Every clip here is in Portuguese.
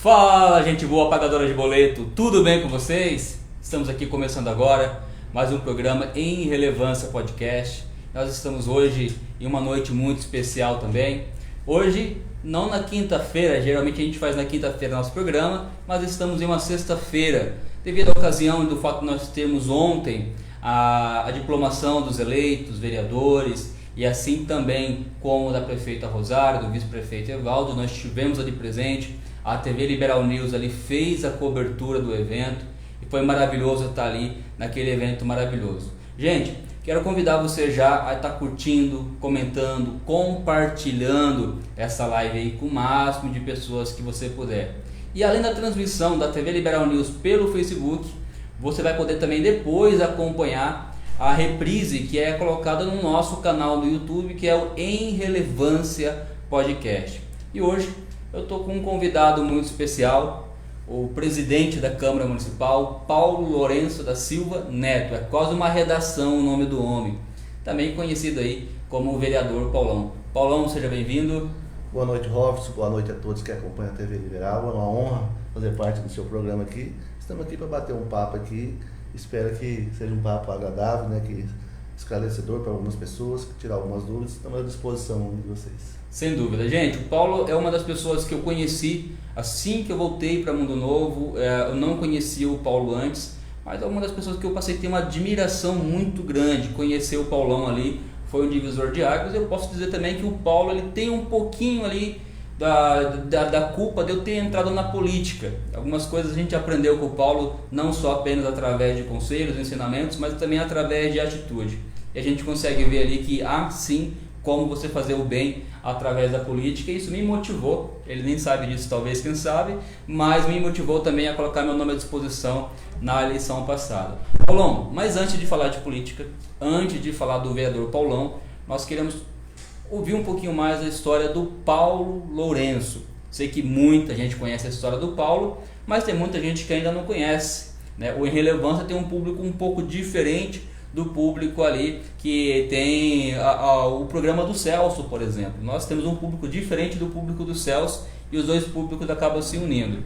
Fala, gente boa, pagadora de boleto, tudo bem com vocês? Estamos aqui começando agora mais um programa em Relevância Podcast. Nós estamos hoje em uma noite muito especial também. Hoje, não na quinta-feira, geralmente a gente faz na quinta-feira nosso programa, mas estamos em uma sexta-feira, devido à ocasião do fato de nós termos ontem a diplomação dos eleitos, vereadores, e assim também como da prefeita Rosário, do vice-prefeito Evaldo, nós tivemos ali presente. A TV Liberal News ali fez a cobertura do evento e foi maravilhoso estar ali naquele evento maravilhoso. Gente, quero convidar você já a estar curtindo, comentando, compartilhando essa live aí com o máximo de pessoas que você puder. E além da transmissão da TV Liberal News pelo Facebook, você vai poder também depois acompanhar a reprise que é colocada no nosso canal do YouTube, que é o Em Relevância Podcast. E hoje eu estou com um convidado muito especial, o presidente da Câmara Municipal, Paulo Lourenço da Silva Neto. É quase uma redação o nome do homem, também conhecido aí como o vereador Paulão. Paulão, seja bem-vindo. Boa noite, Robson. Boa noite a todos que acompanham a TV Liberal. É uma honra fazer parte do seu programa aqui. Estamos aqui para bater um papo aqui. Espero que seja um papo agradável, né? Que esclarecedor para algumas pessoas, tirar algumas dúvidas. Estamos à disposição de vocês. Sem dúvida, gente. O Paulo é uma das pessoas que eu conheci assim que eu voltei para Mundo Novo. Eu não conhecia o Paulo antes, mas é uma das pessoas que eu passei a ter uma admiração muito grande. Conhecer o Paulão ali foi um divisor de águas. Eu posso dizer também que o Paulo ele tem um pouquinho ali da culpa de eu ter entrado na política. Algumas coisas a gente aprendeu com o Paulo, não só apenas através de conselhos, ensinamentos, mas também através de atitude. E a gente consegue ver ali que há sim como você fazer o bem através da política, e isso me motivou, ele nem sabe disso talvez, quem sabe, mas me motivou também a colocar meu nome à disposição na eleição passada. Paulão, mas antes de falar de política, antes de falar do vereador Paulão, nós queremos ouvir um pouquinho mais a história do Paulo Lourenço. Sei que muita gente conhece a história do Paulo, mas tem muita gente que ainda não conhece, né? O Em Relevância tem um público um pouco diferente do público ali que tem o programa do Celso, por exemplo. Nós temos um público diferente do público do Celso e os dois públicos acabam se unindo.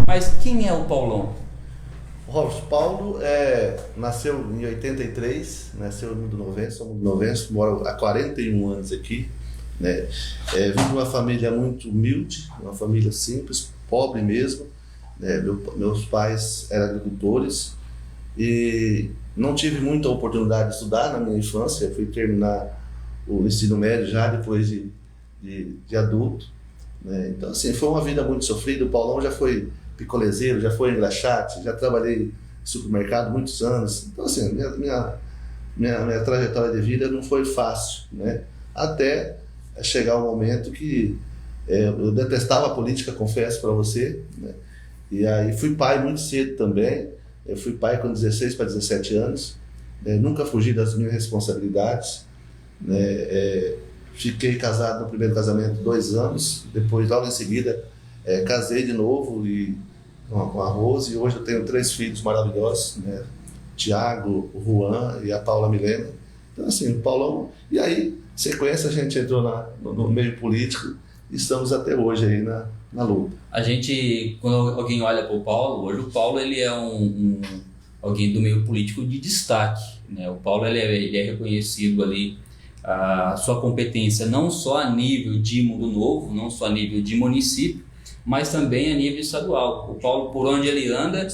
Mas quem é o Paulão? O Robson Paulo nasceu em 83, nasceu no Novense, sou do Novense, moro há 41 anos aqui. Né? Vim de uma família muito humilde, uma família simples, pobre mesmo. Né? Meus pais eram agricultores e não tive muita oportunidade de estudar na minha infância. Eu fui terminar o ensino médio já depois de adulto. Né? Então, assim, foi uma vida muito sofrida. O Paulão já foi picolezeiro, já foi engraxate, já trabalhei em supermercado muitos anos. Então, assim, minha trajetória de vida não foi fácil, né? Até chegar o momento que eu detestava a política, confesso para você, né? E aí fui pai muito cedo também. Eu fui pai com 16 para 17 anos, né? Nunca fugi das minhas responsabilidades, né? Fiquei casado no primeiro casamento 2 anos, depois logo em seguida casei de novo com a Rose, e hoje eu tenho 3 filhos maravilhosos, né? Tiago, o Juan e a Paula Milena. Então, assim, o Paulão. E aí, sequência, a gente entrou no meio político e estamos até hoje aí na luta. A gente, quando alguém olha para o Paulo, hoje o Paulo ele é alguém do meio político de destaque, né? O Paulo ele é reconhecido ali, a sua competência não só a nível de Mundo Novo, não só a nível de município, mas também a nível estadual. O Paulo, por onde ele anda,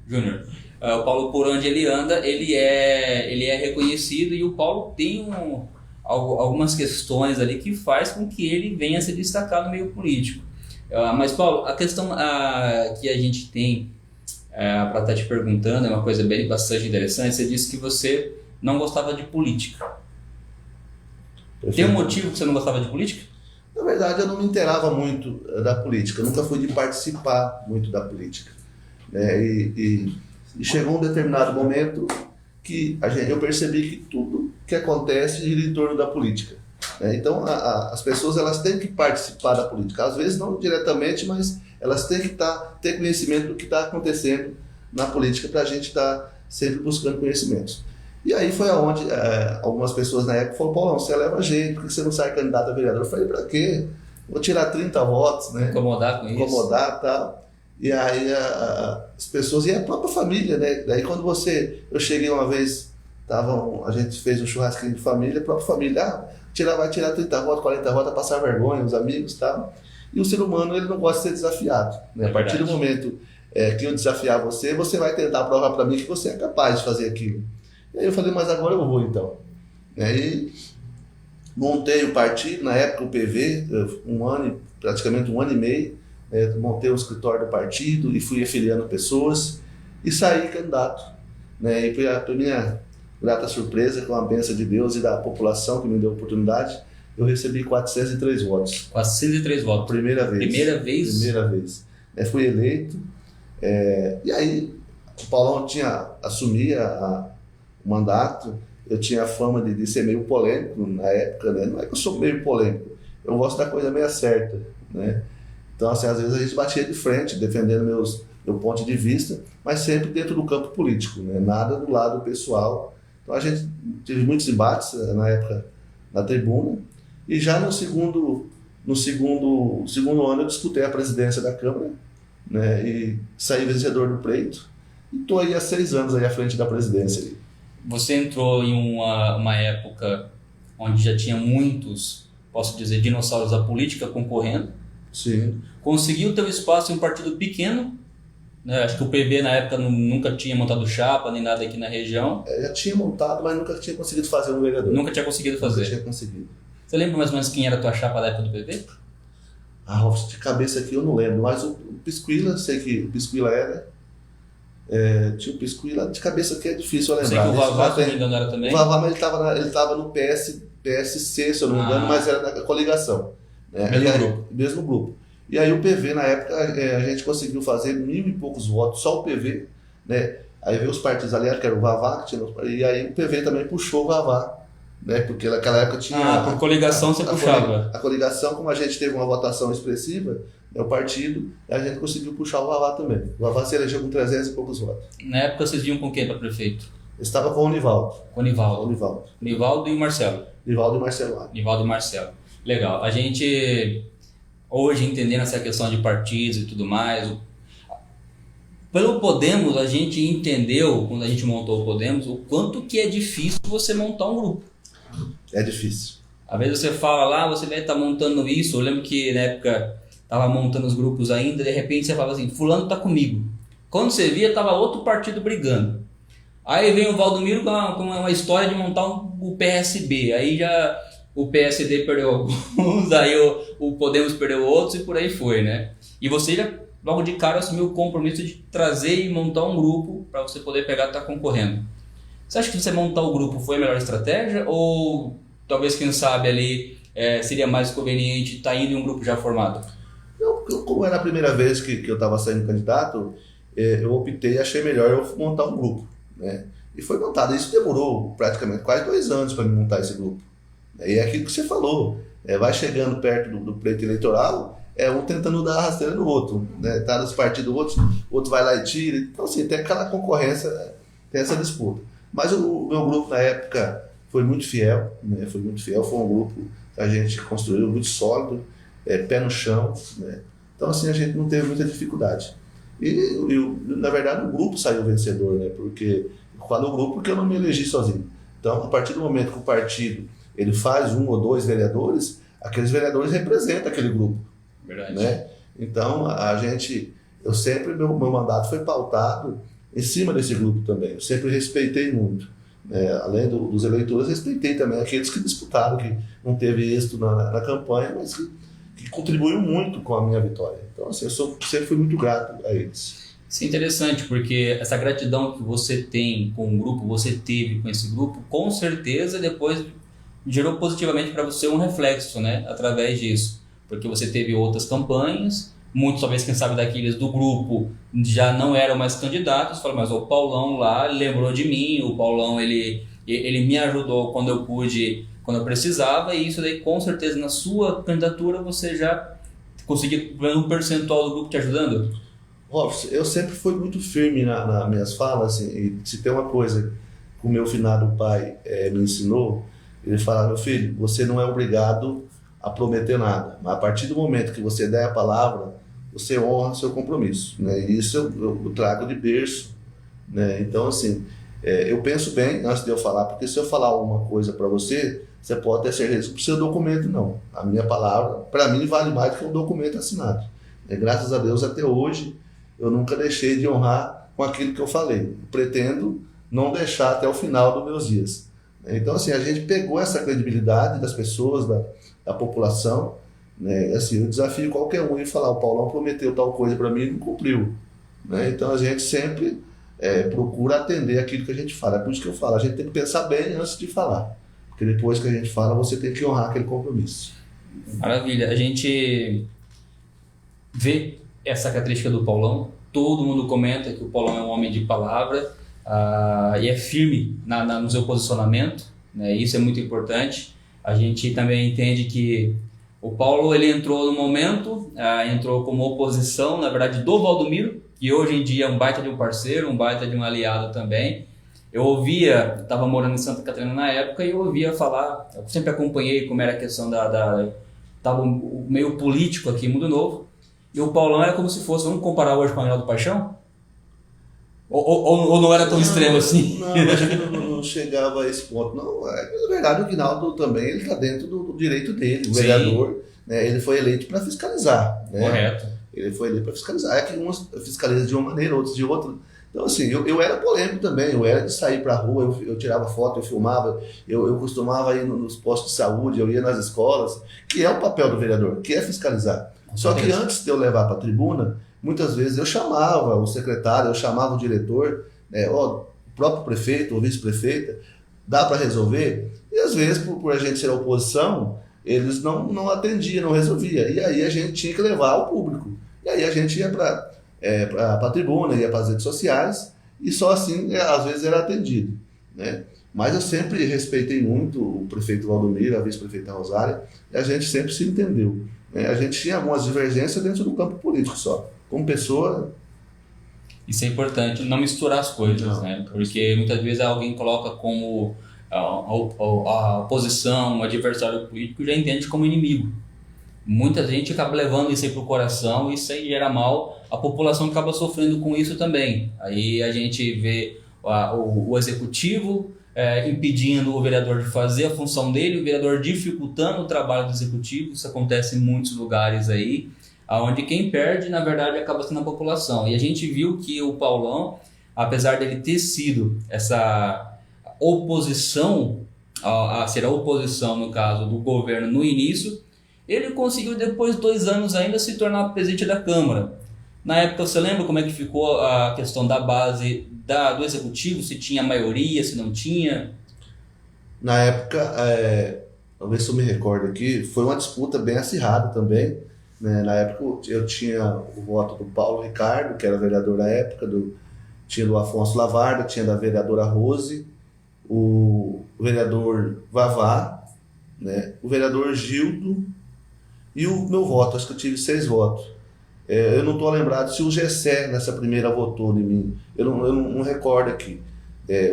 Júnior, o Paulo, por onde ele anda, ele é reconhecido, e o Paulo tem algumas questões ali que faz com que ele venha a se destacar no meio político. Mas, Paulo, a questão que a gente tem para estar te perguntando é uma coisa bastante interessante. Você disse que você não gostava de política. Tem um motivo que você não gostava de política? Na verdade, eu não me inteirava muito da política, eu nunca fui de participar muito da política. Né? E chegou um determinado momento que eu percebi que tudo que acontece gira em torno da política. Né? Então, as pessoas elas têm que participar da política, às vezes não diretamente, mas elas têm que ter conhecimento do que está acontecendo na política para a gente estar sempre buscando conhecimentos. E aí foi aonde algumas pessoas na época falaram: Paulão, você leva jeito, por que você não sai candidato a vereador? Eu falei: pra quê? Vou tirar 30 votos, né? Incomodar com isso. Incomodar e tal. E aí as pessoas, e a própria família, né? Daí quando eu cheguei uma vez, a gente fez um churrasquinho de família, a própria família, vai tirar 30 votos, 40 votos, passar vergonha, os amigos e tal. E o ser humano, ele não gosta de ser desafiado, né? A partir do momento que eu desafiar você, você vai tentar provar para mim que você é capaz de fazer aquilo. E aí eu falei, mas agora eu vou então. E aí montei o partido, na época o PV, praticamente um ano e meio, montei o escritório do partido e fui afiliando pessoas e saí candidato. E para minha grata surpresa, com a bênção de Deus e da população que me deu a oportunidade, eu recebi 403 votos. 403 votos. Primeira vez. Primeira vez? Primeira vez. Fui eleito. E aí, o Paulão assumia o mandato. Eu tinha a fama de ser meio polêmico na época, né? Não é que eu sou meio polêmico, eu gosto da coisa meio certa, né? Então, assim, às vezes a gente batia de frente, defendendo meu ponto de vista, mas sempre dentro do campo político, né? Nada do lado pessoal. Então a gente teve muitos embates na época na tribuna, e já no segundo ano eu disputei a presidência da Câmara, né? E saí vencedor do pleito, e estou aí há 6 anos aí à frente da presidência. Você entrou em uma época onde já tinha muitos, posso dizer, dinossauros da política concorrendo. Sim. Conseguiu ter um espaço em um partido pequeno, né? Acho que o PV na época nunca tinha montado chapa nem nada aqui na região. Já tinha montado, mas nunca tinha conseguido fazer um vereador. Nunca tinha conseguido fazer. Nunca tinha conseguido. Você lembra mais ou menos quem era a tua chapa da época do PV? De cabeça aqui eu não lembro, mas o Pisquila, sei que o Pisquila era. Tinha o Pisquila, de cabeça aqui é difícil eu lembrar. Sei que o Vavá, se não me engano, era também. O Vavá, mas ele estava no PSC, se eu não me engano, mas era na coligação. Mesmo grupo. E aí o PV, na época, a gente conseguiu fazer 1.000 e poucos votos, só o PV, né? Aí veio os partidos aliados, que era o Vavá, e aí o PV também puxou o Vavá, né? Porque naquela época tinha... por coligação você puxava. A coligação, como a gente teve uma votação expressiva, o partido, a gente conseguiu puxar o Vavá também. O Vavá se elegeu com 300 e poucos votos. Na época vocês vinham com quem para prefeito? Eu estava com o Nivaldo. Com o Nivaldo. Nivaldo e o Marcelo. Nivaldo e Marcelo. Nivaldo e Marcelo. Legal. A gente, hoje, entendendo essa questão de partidos e tudo mais, pelo Podemos, a gente entendeu, quando a gente montou o Podemos, o quanto que é difícil você montar um grupo. É difícil. Às vezes você fala lá, você vai estar montando isso. Eu lembro que na época estava montando os grupos ainda, de repente você falava assim, fulano está comigo. Quando você via, estava outro partido brigando. Aí vem o Valdomiro com uma história de montar o PSB. Aí já o PSD perdeu alguns, aí o Podemos perdeu outros e por aí foi, né? E você já, logo de cara, assumiu o compromisso de trazer e montar um grupo para você poder pegar e estar concorrendo. Você acha que você montar o grupo foi a melhor estratégia? Ou talvez, quem sabe, ali seria mais conveniente estar indo em um grupo já formado? Como era a primeira vez que eu estava sendo candidato, eu optei, achei melhor eu montar um grupo, né? E foi montado. Isso demorou praticamente quase 2 anos para me montar esse grupo. E é aquilo que você falou, vai chegando perto do pleito eleitoral, um tentando dar a rasteira no outro, né? Tá nos partidos, o outro vai lá e tira. Então, assim, tem aquela concorrência, tem essa disputa. Mas o meu grupo, na época, foi muito fiel, né? Foi um grupo que a gente construiu muito sólido, pé no chão, né? Então, assim, a gente não teve muita dificuldade. E na verdade, o grupo saiu vencedor, né? Porque eu falo o grupo porque eu não me elegi sozinho. Então, a partir do momento que o partido ele faz 1 ou 2 vereadores, aqueles vereadores representam aquele grupo. Verdade. Né? Então, meu mandato foi pautado em cima desse grupo também. Eu sempre respeitei muito. Além dos eleitores, respeitei também aqueles que disputaram, que não teve êxito na campanha, mas que contribuiu muito com a minha vitória. Então, assim, sempre fui muito grato a eles. Isso é interessante, porque essa gratidão que você tem com o grupo, você teve com esse grupo, com certeza depois gerou positivamente para você um reflexo, né, através disso. Porque você teve outras campanhas, muitos, talvez, quem sabe, daqueles do grupo já não eram mais candidatos, falaram, mas o Paulão lá lembrou de mim, o Paulão ele me ajudou quando eu pude, quando eu precisava, e isso daí, com certeza, na sua candidatura, você já conseguiu um percentual do grupo te ajudando? Robson, eu sempre fui muito firme nas minhas falas, assim, e se tem uma coisa que o meu finado pai me ensinou, ele fala, meu filho, você não é obrigado a prometer nada, mas a partir do momento que você der a palavra, você honra seu compromisso, né? E isso eu trago de berço, né? Então, assim, eu penso bem antes de eu falar, porque se eu falar uma coisa para você, você pode ter certeza que o seu documento não. A minha palavra, para mim, vale mais do que um documento assinado. Graças a Deus, até hoje, eu nunca deixei de honrar com aquilo que eu falei. Pretendo não deixar até o final dos meus dias. Então, assim, a gente pegou essa credibilidade das pessoas, da população, né? Assim, eu desafio qualquer um em falar, o Paulão prometeu tal coisa para mim e não cumpriu, né? Então, a gente sempre procura atender aquilo que a gente fala. É por isso que eu falo, a gente tem que pensar bem antes de falar. Porque depois que a gente fala, você tem que honrar aquele compromisso. Maravilha. A gente vê essa característica do Paulão. Todo mundo comenta que o Paulão é um homem de palavra e é firme no seu posicionamento, né? Isso é muito importante. A gente também entende que o Paulo ele entrou no momento, entrou como oposição, na verdade, do Valdomiro, que hoje em dia é um baita de um parceiro, um baita de um aliado também. Eu estava morando em Santa Catarina na época e eu ouvia falar, eu sempre acompanhei como era a questão estava o meio político aqui em Mundo Novo, e o Paulão era como se fosse, vamos comparar hoje com o Manuel do Paixão? Ou não era tão extremo assim? Não, acho que não chegava a esse ponto. Não, na verdade, o Guinaldo também ele está dentro do direito dele, o vereador, né, ele foi eleito para fiscalizar. Né? Correto. Ele foi eleito para fiscalizar. É que uns fiscalizam de uma maneira, outros de outra. Então, assim, eu era polêmico também, eu era de sair para a rua, eu tirava foto, eu filmava, eu costumava ir nos postos de saúde, eu ia nas escolas, que é o papel do vereador, que é fiscalizar. Só que antes de eu levar para a tribuna, muitas vezes eu chamava o secretário, eu chamava o diretor, o próprio prefeito ou vice-prefeita, dá para resolver? E às vezes, por a gente ser oposição, eles não atendiam, não resolviam. E aí a gente tinha que levar ao público. E aí a gente ia para a tribuna, ia para as redes sociais, e só assim, às vezes, era atendido. Né? Mas eu sempre respeitei muito o prefeito Valdomiro, a vice-prefeita Rosária, e a gente sempre se entendeu. Né? A gente tinha algumas divergências dentro do campo político só. Como pessoa... Isso é importante, não misturar as coisas, né? Porque muitas vezes alguém coloca como a oposição, o adversário político, já entende como inimigo. Muita gente acaba levando isso aí pro coração e isso aí gera mal, a população acaba sofrendo com isso também. Aí a gente vê o executivo impedindo o vereador de fazer a função dele, o vereador dificultando o trabalho do executivo. Isso acontece em muitos lugares aí, onde quem perde, na verdade, acaba sendo a população. E a gente viu que o Paulão, apesar dele ter sido essa oposição, ser a oposição, no caso, do governo no início, ele conseguiu, depois de 2 anos ainda, se tornar presidente da Câmara. Na época, você lembra como é que ficou a questão da base do executivo? Se tinha maioria, se não tinha? Na época, talvez se eu me recordo aqui, foi uma disputa bem acirrada também. Né? Na época, eu tinha o voto do Paulo Ricardo, que era vereador da época, tinha do Afonso Lavarda, tinha da vereadora Rose, o vereador Vavá, né? O vereador Gildo, e o meu voto, acho que eu tive 6 votos. Eu não estou lembrado se o Gessé nessa primeira votou em mim. Eu não recordo aqui.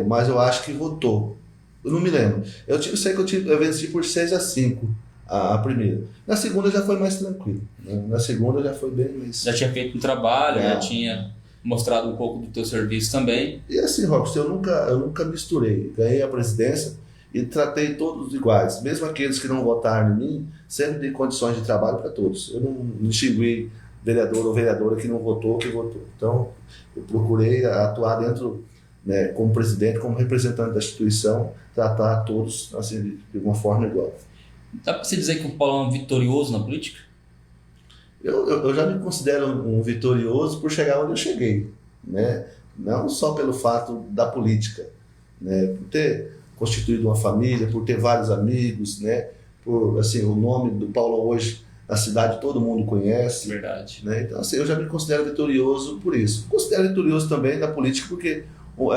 Mas eu acho que votou. Eu não me lembro. Eu sei que eu venci por 6-5 a primeira. Na segunda já foi mais tranquilo. Né? Na segunda já foi bem mais... Já tinha feito um trabalho, já tinha mostrado um pouco do teu serviço também. E assim, Robson, eu nunca misturei. Ganhei a presidência e tratei todos iguais. Mesmo aqueles que não votaram em mim, sempre dei condições de trabalho para todos. Eu não distingui vereador ou vereadora que não votou, que votou. Então, eu procurei atuar dentro, né, como presidente, como representante da instituição, tratar todos assim, de uma forma igual. Dá para você dizer que o Paulo é um vitorioso na política? Eu já me considero um vitorioso por chegar onde eu cheguei. Né? Não só pelo fato da política, né? Por ter constituído uma família, por ter vários amigos, né? Por, assim, o nome do Paulo hoje na cidade todo mundo conhece. Verdade. Né? Então, assim, eu já me considero vitorioso por isso. Considero vitorioso também na política porque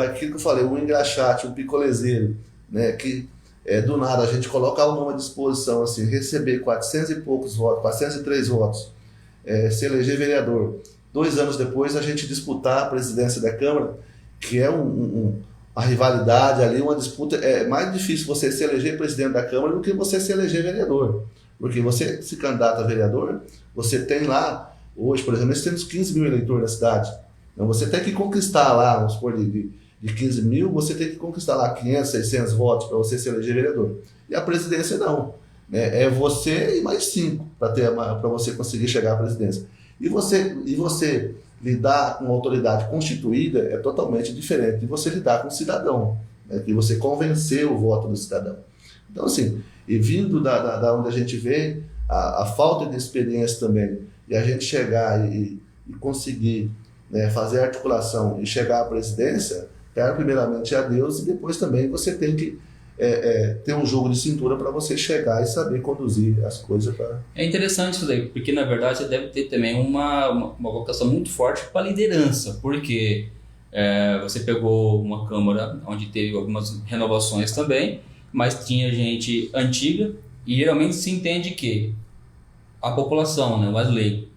aquilo que eu falei, um engraxate, um picolezeiro, né? Que do nada a gente colocar o nome à disposição, assim, receber 400 e poucos votos, 403 votos, se eleger vereador. 2 anos depois a gente disputar a presidência da Câmara, que é uma rivalidade ali, uma disputa. É mais difícil você se eleger presidente da Câmara do que você se eleger vereador. Porque você se candidata a vereador, você tem lá Hoje, por exemplo, nós temos 15 mil eleitores na cidade. Então, você tem que conquistar lá, vamos supor, de 15 mil, você tem que conquistar lá 500, 600 votos para você se eleger vereador. E a presidência não. É você e mais 5 para você conseguir chegar à presidência. E você lidar com uma autoridade constituída é totalmente diferente de você lidar com o cidadão, né? De você convencer o voto do cidadão. Então, assim, e vindo da onde a gente vê, a falta de experiência também, e a gente chegar e conseguir, né, fazer a articulação e chegar à presidência, quero primeiramente a Deus, e depois também você tem que ter um jogo de cintura para você chegar e saber conduzir as coisas. É interessante isso daí, porque na verdade você deve ter também uma vocação muito forte para a liderança, porque você pegou uma Câmara onde teve algumas renovações também, mas tinha gente antiga, e geralmente se entende que a população, né, o mais leigo,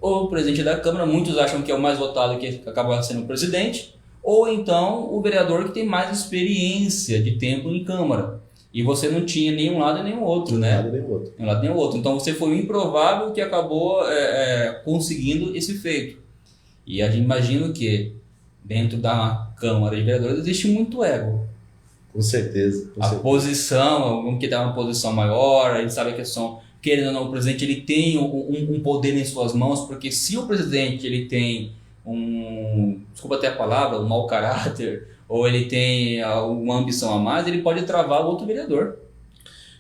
ou o presidente da Câmara, muitos acham que é o mais votado que acaba sendo o presidente, ou então o vereador que tem mais experiência de tempo em Câmara. E você não tinha nenhum lado e nenhum outro, né? Nenhum lado nem outro. Então você foi o improvável que acabou conseguindo esse feito. E a gente imagina que dentro da Câmara de Vereadores existe muito ego. Com certeza. Posição, algum que dá uma posição maior, a gente sabe que querendo ou não, o presidente ele tem um poder em suas mãos, porque se o presidente ele tem desculpa até a palavra, um mau caráter, ou ele tem uma ambição a mais, ele pode travar o outro vereador.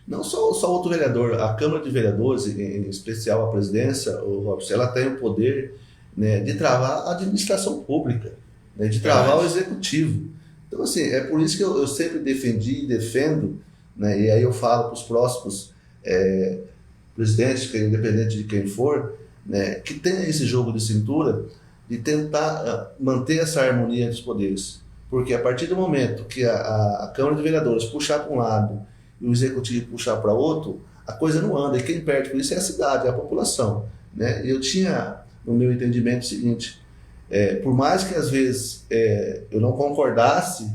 Não só outro vereador, a Câmara de Vereadores, em especial a presidência, o Robson, ela tem o poder, né, de travar a administração pública, né, de travar o executivo. Então, assim, é por isso que eu sempre defendi e defendo, né, e aí eu falo para os próximos presidentes, independente de quem for, né, que tenha esse jogo de cintura, de tentar manter essa harmonia dos poderes. Porque a partir do momento que a Câmara de Vereadores puxar para um lado e o Executivo puxar para outro, a coisa não anda. E quem perde por isso é a cidade, é a população, né? Eu tinha, no meu entendimento, o seguinte, por mais que às vezes eu não concordasse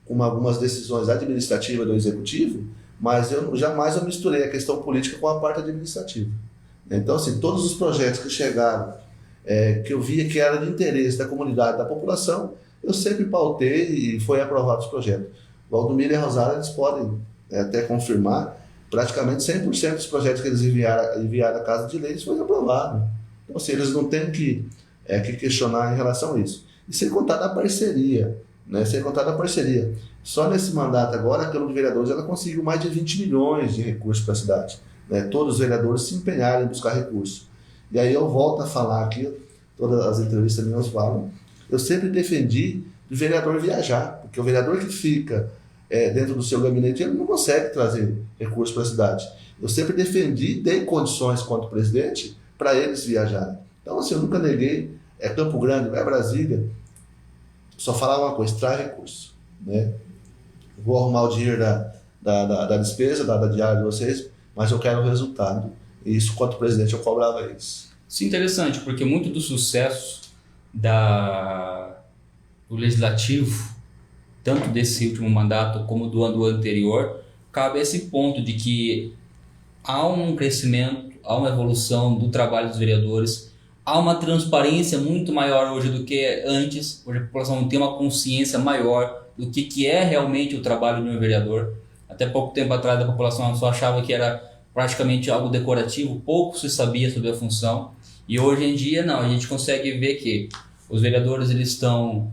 com algumas decisões administrativas do Executivo, mas jamais eu misturei a questão política com a parte administrativa. Então, assim, todos os projetos que chegaram, que eu via que era de interesse da comunidade, da população, eu sempre pautei e foi aprovado os projetos. Valdomiro e a Rosário, eles podem até confirmar, praticamente 100% dos projetos que eles enviaram à Casa de Leis foi aprovado. Então, assim, eles não têm que questionar em relação a isso. E sem contar da parceria, né? Sem contar da parceria. Só nesse mandato agora, a Câmara de Vereadores ela conseguiu mais de 20 milhões de recursos para a cidade, né? Todos os vereadores se empenharam em buscar recursos. E aí eu volto a falar aqui, todas as entrevistas minhas falam, eu sempre defendi o vereador viajar, porque o vereador que fica dentro do seu gabinete, ele não consegue trazer recursos para a cidade. Eu sempre defendi, dei condições quanto presidente para eles viajarem. Então, assim, eu nunca neguei, Campo Grande, Brasília, só falar uma coisa, traz recurso, né? Vou arrumar o dinheiro da despesa, da diária de vocês, mas eu quero o resultado. E isso, quanto presidente, eu cobrava isso. Isso é interessante, porque muito do sucesso do legislativo, tanto desse último mandato como do ano anterior, cabe a esse ponto de que há um crescimento, há uma evolução do trabalho dos vereadores, há uma transparência muito maior hoje do que antes. Hoje a população tem uma consciência maior do que é realmente o trabalho de um vereador. Até pouco tempo atrás a população só achava que era praticamente algo decorativo, pouco se sabia sobre a função, e hoje em dia não, a gente consegue ver que os vereadores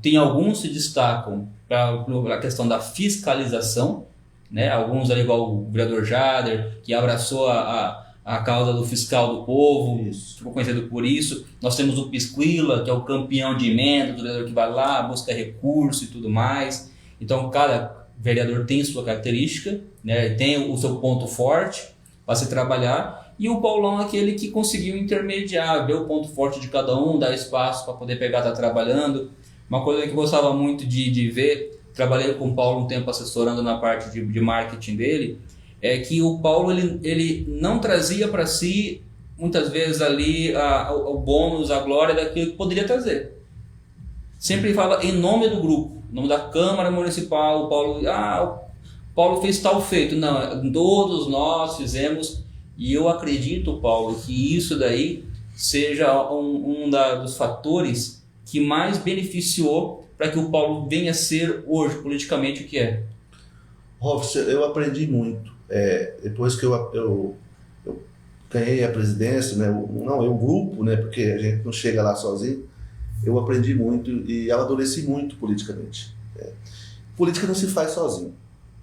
tem alguns se destacam para a questão da fiscalização, né? Alguns ali igual o vereador Jader, que abraçou a causa do fiscal do povo, ficou conhecido por isso. Nós temos o Pisquila, que é o campeão de emenda, o vereador que vai lá, busca recurso e tudo mais. Então cada vereador tem sua característica, né? Tem o seu ponto forte para se trabalhar, e o Paulão é aquele que conseguiu intermediar, ver o ponto forte de cada um, dar espaço para poder pegar, estar trabalhando. Uma coisa que eu gostava muito de ver, trabalhei com o Paulo um tempo assessorando na parte de marketing dele, é que o Paulo ele não trazia para si, muitas vezes ali, o bônus, a glória daquilo que poderia trazer. Sempre fala em nome do grupo, em nome da Câmara Municipal, o Paulo fez tal feito. Não, todos nós fizemos, e eu acredito, Paulo, que isso daí seja dos fatores que mais beneficiou para que o Paulo venha a ser hoje, politicamente, o que é? Robson, eu aprendi muito. Depois que eu ganhei a presidência, né, o grupo, né, porque a gente não chega lá sozinho, eu aprendi muito e amadureci muito politicamente. Política não se faz sozinho.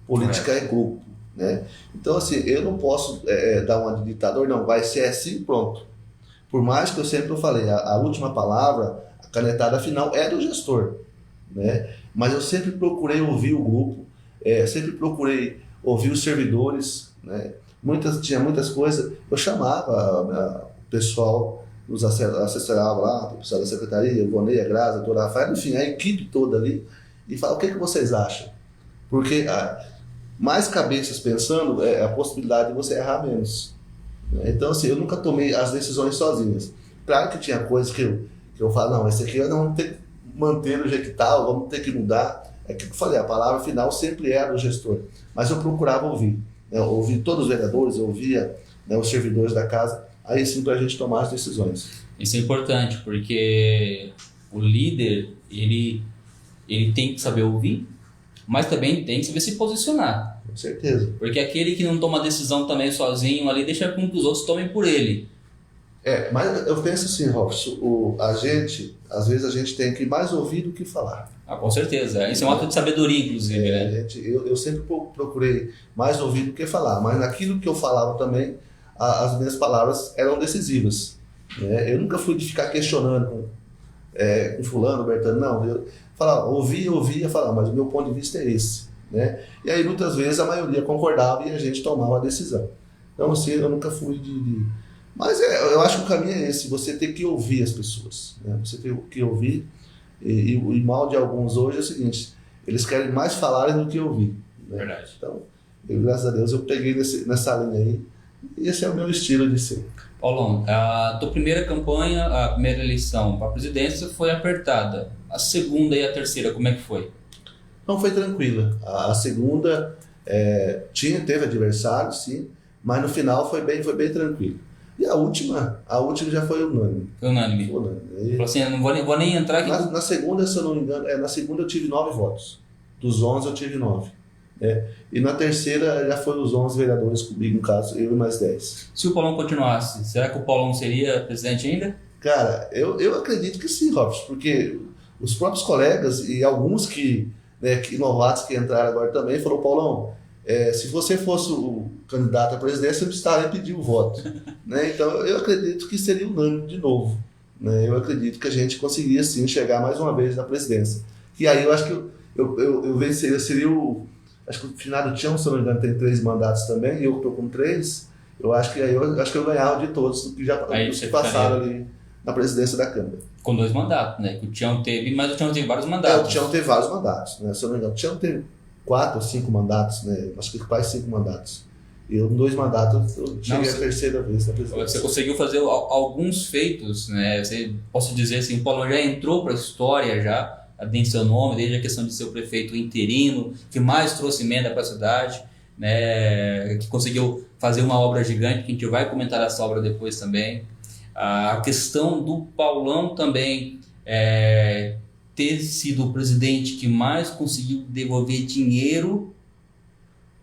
Política é grupo. Né? Então, assim, eu não posso dar uma de ditador, não, vai ser assim, pronto. Por mais que eu sempre falei, a última palavra, a canetada final é do gestor. Né? Mas eu sempre procurei ouvir o grupo, sempre procurei ouvir os servidores, né? Tinha muitas coisas, eu chamava o pessoal, nos assessorava lá, o pessoal da secretaria, o Vonei, a Graça, a doutora Rafael, enfim, a equipe toda ali, e falava, o que vocês acham? Porque mais cabeças pensando, a possibilidade de você errar menos. Né? Então, assim, eu nunca tomei as decisões sozinhas. Claro que tinha coisas que eu falo, não, esse aqui nós vamos ter que manter do jeito que tá, vamos ter que mudar. É que eu falei, a palavra final sempre é do gestor. Mas eu procurava ouvir. Né? Ouvir todos os vereadores, eu ouvia, né, os servidores da casa, aí sim para a gente tomar as decisões. Isso é importante, porque o líder, ele tem que saber ouvir, mas também tem que saber se posicionar. Com certeza. Porque aquele que não toma decisão também sozinho ali, deixa com que os outros tomem por ele. Mas eu penso assim, Robson, às vezes a gente tem que mais ouvir do que falar. Com certeza. Isso é um ato de sabedoria, inclusive, né? Eu sempre procurei mais ouvir do que falar, mas naquilo que eu falava também, as minhas palavras eram decisivas. Né? Eu nunca fui de ficar questionando com fulano, Bertano, não. Eu falava, ouvia, falava, mas o meu ponto de vista é esse. Né? E aí muitas vezes a maioria concordava e a gente tomava a decisão. Então assim, eu nunca fui Mas eu acho que o caminho é esse, você tem que ouvir as pessoas. Né? Você tem que ouvir, e o mal de alguns hoje é o seguinte, eles querem mais falarem do que ouvir. Né? Verdade. Então, graças a Deus, eu peguei nessa linha aí, e esse é o meu estilo de ser. Paulão, a tua primeira campanha, a primeira eleição para a presidência foi apertada. A segunda e a terceira, como é que foi? Não, foi tranquila. A segunda teve adversário, sim, mas no final foi bem tranquilo. E a última já foi unânime. Foi unânime. Falou assim, eu não vou nem entrar aqui. Na segunda, se eu não me engano, na segunda eu tive 9 votos. Dos 11 eu tive 9. E na terceira já foi os 11 vereadores comigo, no caso, eu e mais 10. Se o Paulão continuasse, será que o Paulão seria presidente ainda? Cara, eu acredito que sim, Robson, porque os próprios colegas e alguns que novatos que entraram agora também falaram, Paulão, se você fosse o candidato à presidência, eu precisaria pedir o voto. Né? Então eu acredito que seria unânime de novo. Né? Eu acredito que a gente conseguiria sim chegar mais uma vez na presidência. E aí eu acho que eu venceria, seria acho que o finado Tião, se não me engano, tem 3 mandatos também, e eu estou com 3, eu acho que eu ganhava de todos que já passaram ali na presidência da Câmara. Com 2 mandatos, né? Que o Tião teve, mas o Tião teve vários mandatos. O Tião teve vários mandatos, né? Se eu não me engano, o Tião teve 4 ou 5 mandatos, né? Acho que quase 5 mandatos. E eu, em 2 mandatos, eu cheguei a terceira vez na presidência. Você conseguiu fazer alguns feitos, né? Posso dizer assim, o Paulão já entrou para a história, já tem seu nome, desde a questão de ser o prefeito interino, que mais trouxe emenda para a cidade, né? Que conseguiu fazer uma obra gigante, que a gente vai comentar essa obra depois também. A questão do Paulão também ter sido o presidente que mais conseguiu devolver dinheiro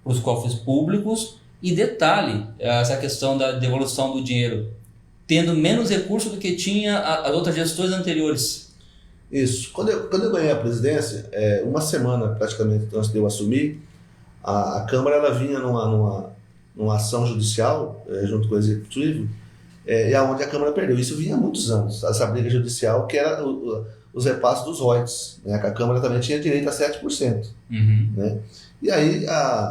para os cofres públicos. E detalhe, essa questão da devolução do dinheiro, tendo menos recurso do que tinha as outras gestões anteriores. Isso. Quando eu ganhei a presidência, uma semana praticamente antes de eu assumir, a Câmara ela vinha numa ação judicial, junto com o Executivo, e aonde a Câmara perdeu. Isso vinha há muitos anos, essa briga judicial, que era os repasses dos royalties, né? A Câmara também tinha direito a 7%. Uhum. Né? E aí,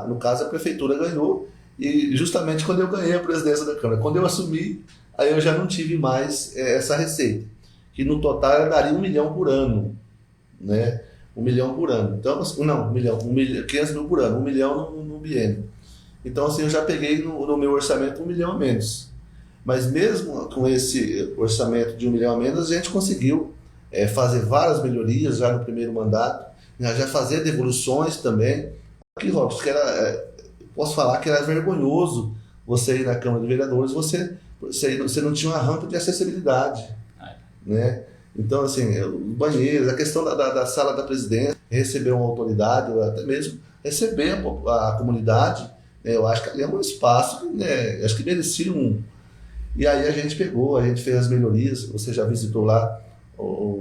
no caso, a Prefeitura ganhou, e justamente quando eu ganhei a presidência da Câmara, quando eu assumi, aí eu já não tive mais essa receita, que no total daria 1 milhão por ano, né? 1 milhão por ano. Então, não, 500 mil por ano, 1 milhão no biênio. Então, assim, eu já peguei no meu orçamento 1 milhão a menos. Mas mesmo com esse orçamento de 1 milhão a menos, a gente conseguiu fazer várias melhorias já no primeiro mandato, já fazer devoluções também. Aqui, Robson, posso falar que era vergonhoso você ir na Câmara de Vereadores, você não tinha uma rampa de acessibilidade, né? Então, assim, banheiros, a questão da sala da presidência, receber uma autoridade, ou até mesmo receber a comunidade, né? Eu acho que ali é um espaço que, né, acho que merecia um. E aí a gente fez as melhorias, você já visitou lá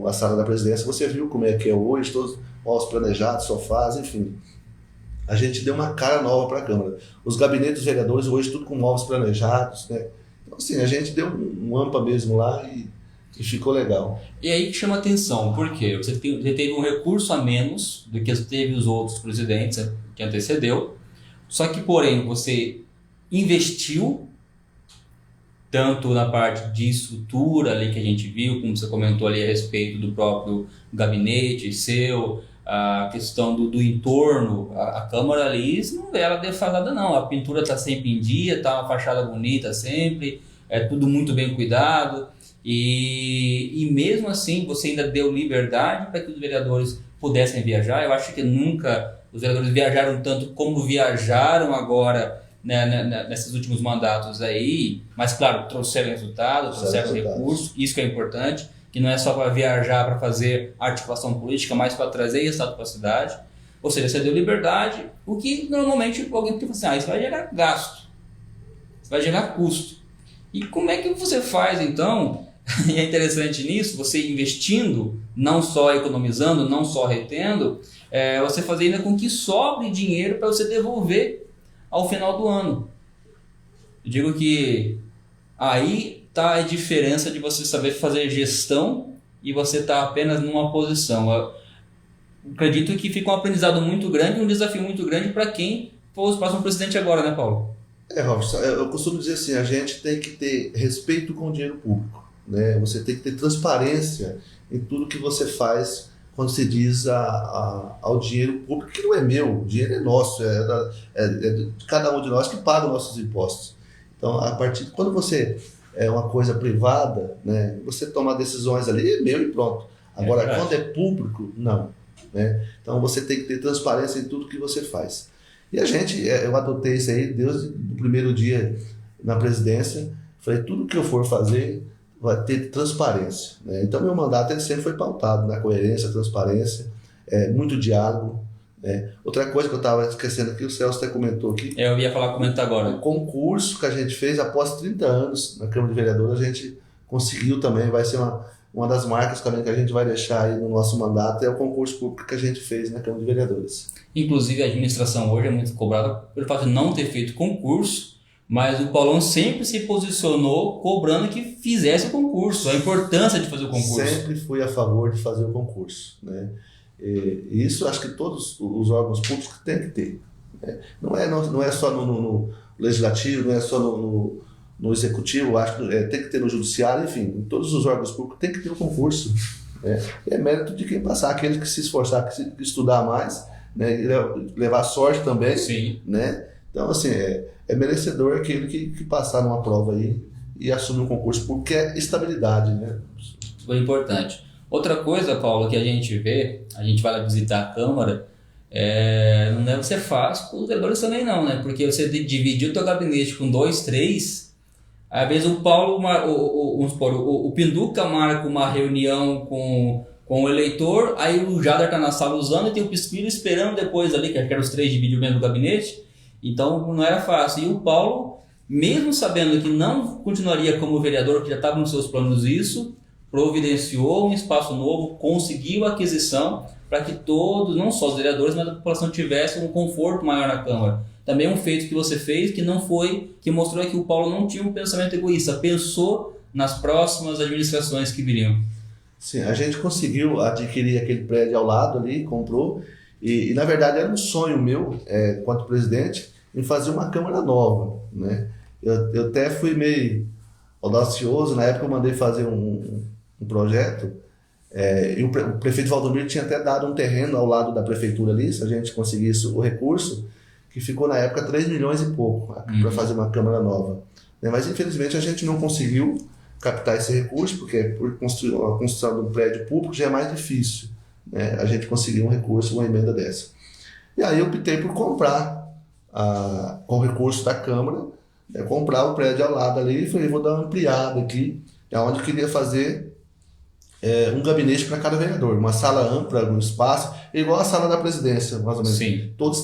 a sala da presidência, você viu como é que é hoje, todos móveis planejados, sofás, enfim. A gente deu uma cara nova para a Câmara. Os gabinetes dos vereadores hoje tudo com móveis planejados, né? Então, assim, a gente deu um AMPA mesmo lá e ficou legal. E aí que chama atenção, por quê? Você teve um recurso a menos do que teve os outros presidentes que antecedeu, só que, porém, você investiu tanto na parte de estrutura ali que a gente viu, como você comentou ali a respeito do próprio gabinete seu, a questão do entorno, a Câmara ali não é ela defasada não, a pintura está sempre em dia, está uma fachada bonita sempre, é tudo muito bem cuidado. E mesmo assim você ainda deu liberdade para que os vereadores pudessem viajar. Eu acho que nunca os vereadores viajaram tanto como viajaram agora, né, nesses últimos mandatos aí, mas claro, trouxeram resultado, trouxeram recursos, isso que é importante, que não é só para viajar para fazer articulação política, mas para trazer resultado para a cidade. Ou seja, você deu liberdade, o que normalmente alguém pensa assim, isso vai gerar gasto, isso vai gerar custo. E como é que você faz então? E é interessante nisso, você investindo, não só economizando, não só retendo, você fazer ainda com que sobre dinheiro para você devolver ao final do ano. Eu digo que aí está a diferença de você saber fazer gestão e você estar apenas numa posição. Eu acredito que fica um aprendizado muito grande, um desafio muito grande para quem for o próximo presidente agora, né, Paulo? Robson, eu costumo dizer assim, a gente tem que ter respeito com o dinheiro público, né? Você tem que ter transparência em tudo que você faz quando se diz ao dinheiro público, que não é meu, o dinheiro é nosso, é de cada um de nós que paga os nossos impostos. Então, a partir de quando você é uma coisa privada, né, você toma decisões ali, é meu e pronto. Agora, quando é público, não, né? Então, você tem que ter transparência em tudo que você faz. E eu adotei isso aí, desde o primeiro dia na presidência, falei, tudo que eu for fazer vai ter transparência, né? Então, meu mandato ele sempre foi pautado na coerência, transparência, muito diálogo, né? Outra coisa que eu estava esquecendo aqui, o Celso até comentou aqui. Eu ia comentar agora. O concurso que a gente fez após 30 anos na Câmara de Vereadores, a gente conseguiu também, vai ser uma das marcas também que a gente vai deixar aí no nosso mandato, é o concurso público que a gente fez na Câmara de Vereadores. Inclusive, a administração hoje é muito cobrada pelo fato de não ter feito concurso, mas o Paulão sempre se posicionou cobrando que fizesse o concurso, a importância de fazer o concurso. Sempre fui a favor de fazer o concurso, né? E isso acho que todos os órgãos públicos têm que ter, né? Não é só no legislativo, não é só no executivo, acho que tem que ter no judiciário, enfim, em todos os órgãos públicos tem que ter o concurso, né? É mérito de quem passar, aquele que se esforçar, que estudar mais, né? E levar sorte também. Sim. Né? Então, assim, é merecedor aquele que passar numa prova aí e assumir um concurso, porque é estabilidade, né? Foi importante. Outra coisa, Paulo, que a gente vê, a gente vai lá visitar a Câmara, não deve ser fácil para os vereadores também não, né? Porque você dividir o teu gabinete com 2, 3, às vezes o Paulo, o Pinduca marca uma reunião com o eleitor, aí o Jader está na sala usando e tem o Pispiro esperando depois ali, que eram os 3 divididos dentro do gabinete, então não era fácil. E o Paulo, mesmo sabendo que não continuaria como vereador, que já estava nos seus planos isso, providenciou um espaço novo, conseguiu a aquisição para que todos, não só os vereadores, mas a população tivesse um conforto maior na Câmara. Também um feito que você fez que mostrou que o Paulo não tinha um pensamento egoísta, pensou nas próximas administrações que viriam. Sim, a gente conseguiu adquirir aquele prédio ao lado ali, comprou, e na verdade era um sonho meu, enquanto presidente, em fazer uma Câmara nova, né? Eu até fui meio audacioso, na época eu mandei fazer um projeto, e o prefeito Valdomiro tinha até dado um terreno ao lado da prefeitura ali, se a gente conseguisse o recurso, que ficou na época 3 milhões e pouco para fazer uma Câmara nova. Mas infelizmente a gente não conseguiu captar esse recurso, porque por construir a construção de um prédio público já é mais difícil, né? A gente conseguiu um recurso, uma emenda dessa. E aí eu optei por comprar com o recurso da Câmara, comprar o prédio ao lado ali e falei, vou dar uma ampliada aqui, onde eu queria fazer um gabinete para cada vereador, uma sala ampla, um espaço, igual a sala da presidência, mais ou menos. Sim. Todos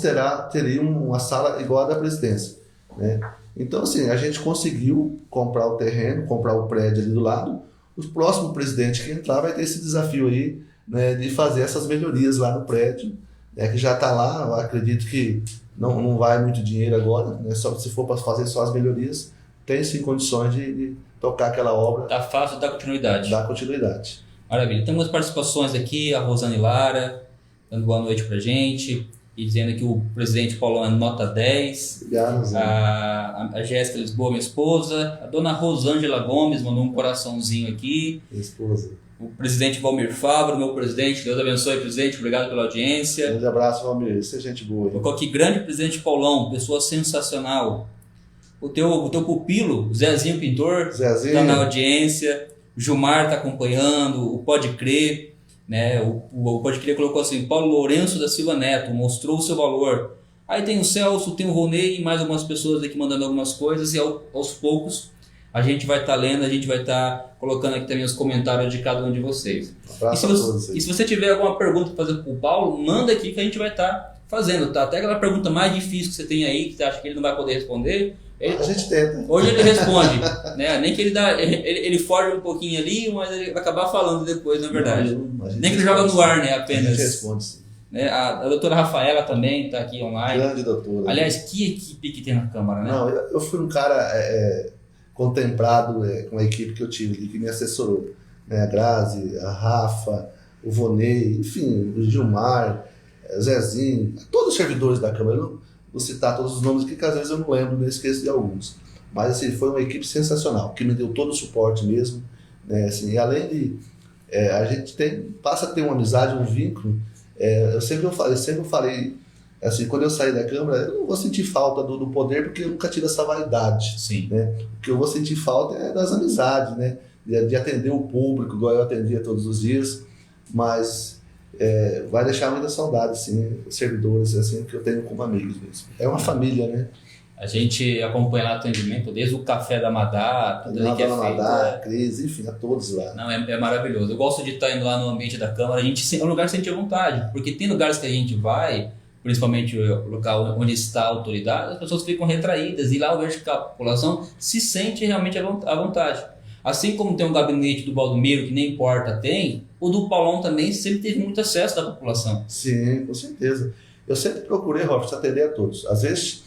teriam uma sala igual a da presidência, né? Então, assim, a gente conseguiu comprar o terreno, comprar o prédio ali do lado. O próximo presidente que entrar vai ter esse desafio aí, né, de fazer essas melhorias lá no prédio, né, que já está lá. Eu acredito que não vai muito dinheiro agora, né, só se for para fazer só as melhorias, tem sim condições de tocar aquela obra. Tá fácil dar continuidade. Dar continuidade. Maravilha. Temos participações aqui, a Rosane Lara, dando boa noite pra gente, e dizendo que o presidente Paulão é nota 10. Obrigado, a Jéssica Lisboa, minha esposa. A dona Rosângela Gomes mandou um coraçãozinho aqui. Minha esposa. O presidente Valmir Fabro, meu presidente. Deus abençoe, presidente. Obrigado pela audiência. Um grande abraço, Valmir. Isso é gente boa. Colocou aqui, grande presidente Paulão, pessoa sensacional. O teu pupilo, Zezinho Pintor, está na audiência. Gilmar está acompanhando, o Pode Crer, né? O Pode Crer colocou assim, Paulo Lourenço da Silva Neto, mostrou o seu valor. Aí tem o Celso, tem o Ronei e mais algumas pessoas aqui mandando algumas coisas, e aos poucos a gente vai estar lendo, a gente vai estar colocando aqui também os comentários de cada um de vocês. E se você tiver alguma pergunta para fazer para o Paulo, manda aqui que a gente vai estar fazendo, tá? Até aquela pergunta mais difícil que você tem aí, que você acha que ele não vai poder responder, a gente tenta. Hoje ele responde, né? Nem que ele foge um pouquinho ali, mas ele vai acabar falando depois, na verdade. Nem que ele joga no ar, né? Apenas. A gente responde, sim. Né? A doutora Rafaela também está aqui online. Grande doutora. Aliás, que equipe que tem na Câmara, né? Não, eu fui um cara contemplado com a equipe que eu tive, que me assessorou. Né? A Grazi, a Rafa, o Vonei, enfim, o Gilmar, o Zezinho, todos os servidores da Câmara. Eu não vou citar todos os nomes aqui, que às vezes eu não lembro, nem esqueço de alguns. Mas assim, foi uma equipe sensacional, que me deu todo o suporte mesmo. Né? Assim, e além de... a gente passa a ter uma amizade, um vínculo. Eu sempre falei, assim, quando eu sair da Câmara, eu não vou sentir falta do poder, porque eu nunca tive essa vaidade. Sim. Né? O que eu vou sentir falta é das amizades, né? De atender o público, igual eu atendia todos os dias. Mas... vai deixar muita saudade, assim, servidores assim, que eu tenho como amigos mesmo. É uma família, né? A gente acompanha lá o atendimento, desde o café da Madá, tudo ali que é feito. Madá, Cris, enfim, a todos lá. Não, é maravilhoso. Eu gosto de estar indo lá no ambiente da Câmara, é um lugar que sente vontade, porque tem lugares que a gente vai, principalmente o local onde está a autoridade, as pessoas ficam retraídas, e lá eu vejo que a população se sente realmente à vontade. Assim como tem um gabinete do Baldomiro, que nem porta tem, o do Paulão também sempre teve muito acesso da população. Sim, com certeza. Eu sempre procurei, Robson, atender a todos. Às vezes,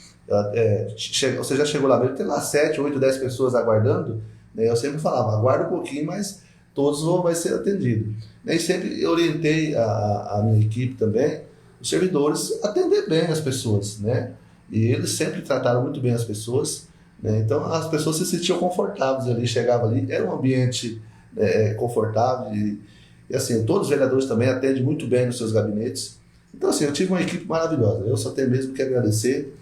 você já chegou lá mesmo, tem lá 7, 8, 10 pessoas aguardando, né? Eu sempre falava, aguarda um pouquinho, mas todos vão ser atendidos. E sempre orientei a minha equipe também, os servidores, a atender bem as pessoas, né? E eles sempre trataram muito bem as pessoas, né? Então as pessoas se sentiam confortáveis ali, chegavam ali, era um ambiente confortável e assim, todos os vereadores também atendem muito bem nos seus gabinetes. Então assim, eu tive uma equipe maravilhosa, eu só tenho mesmo que agradecer,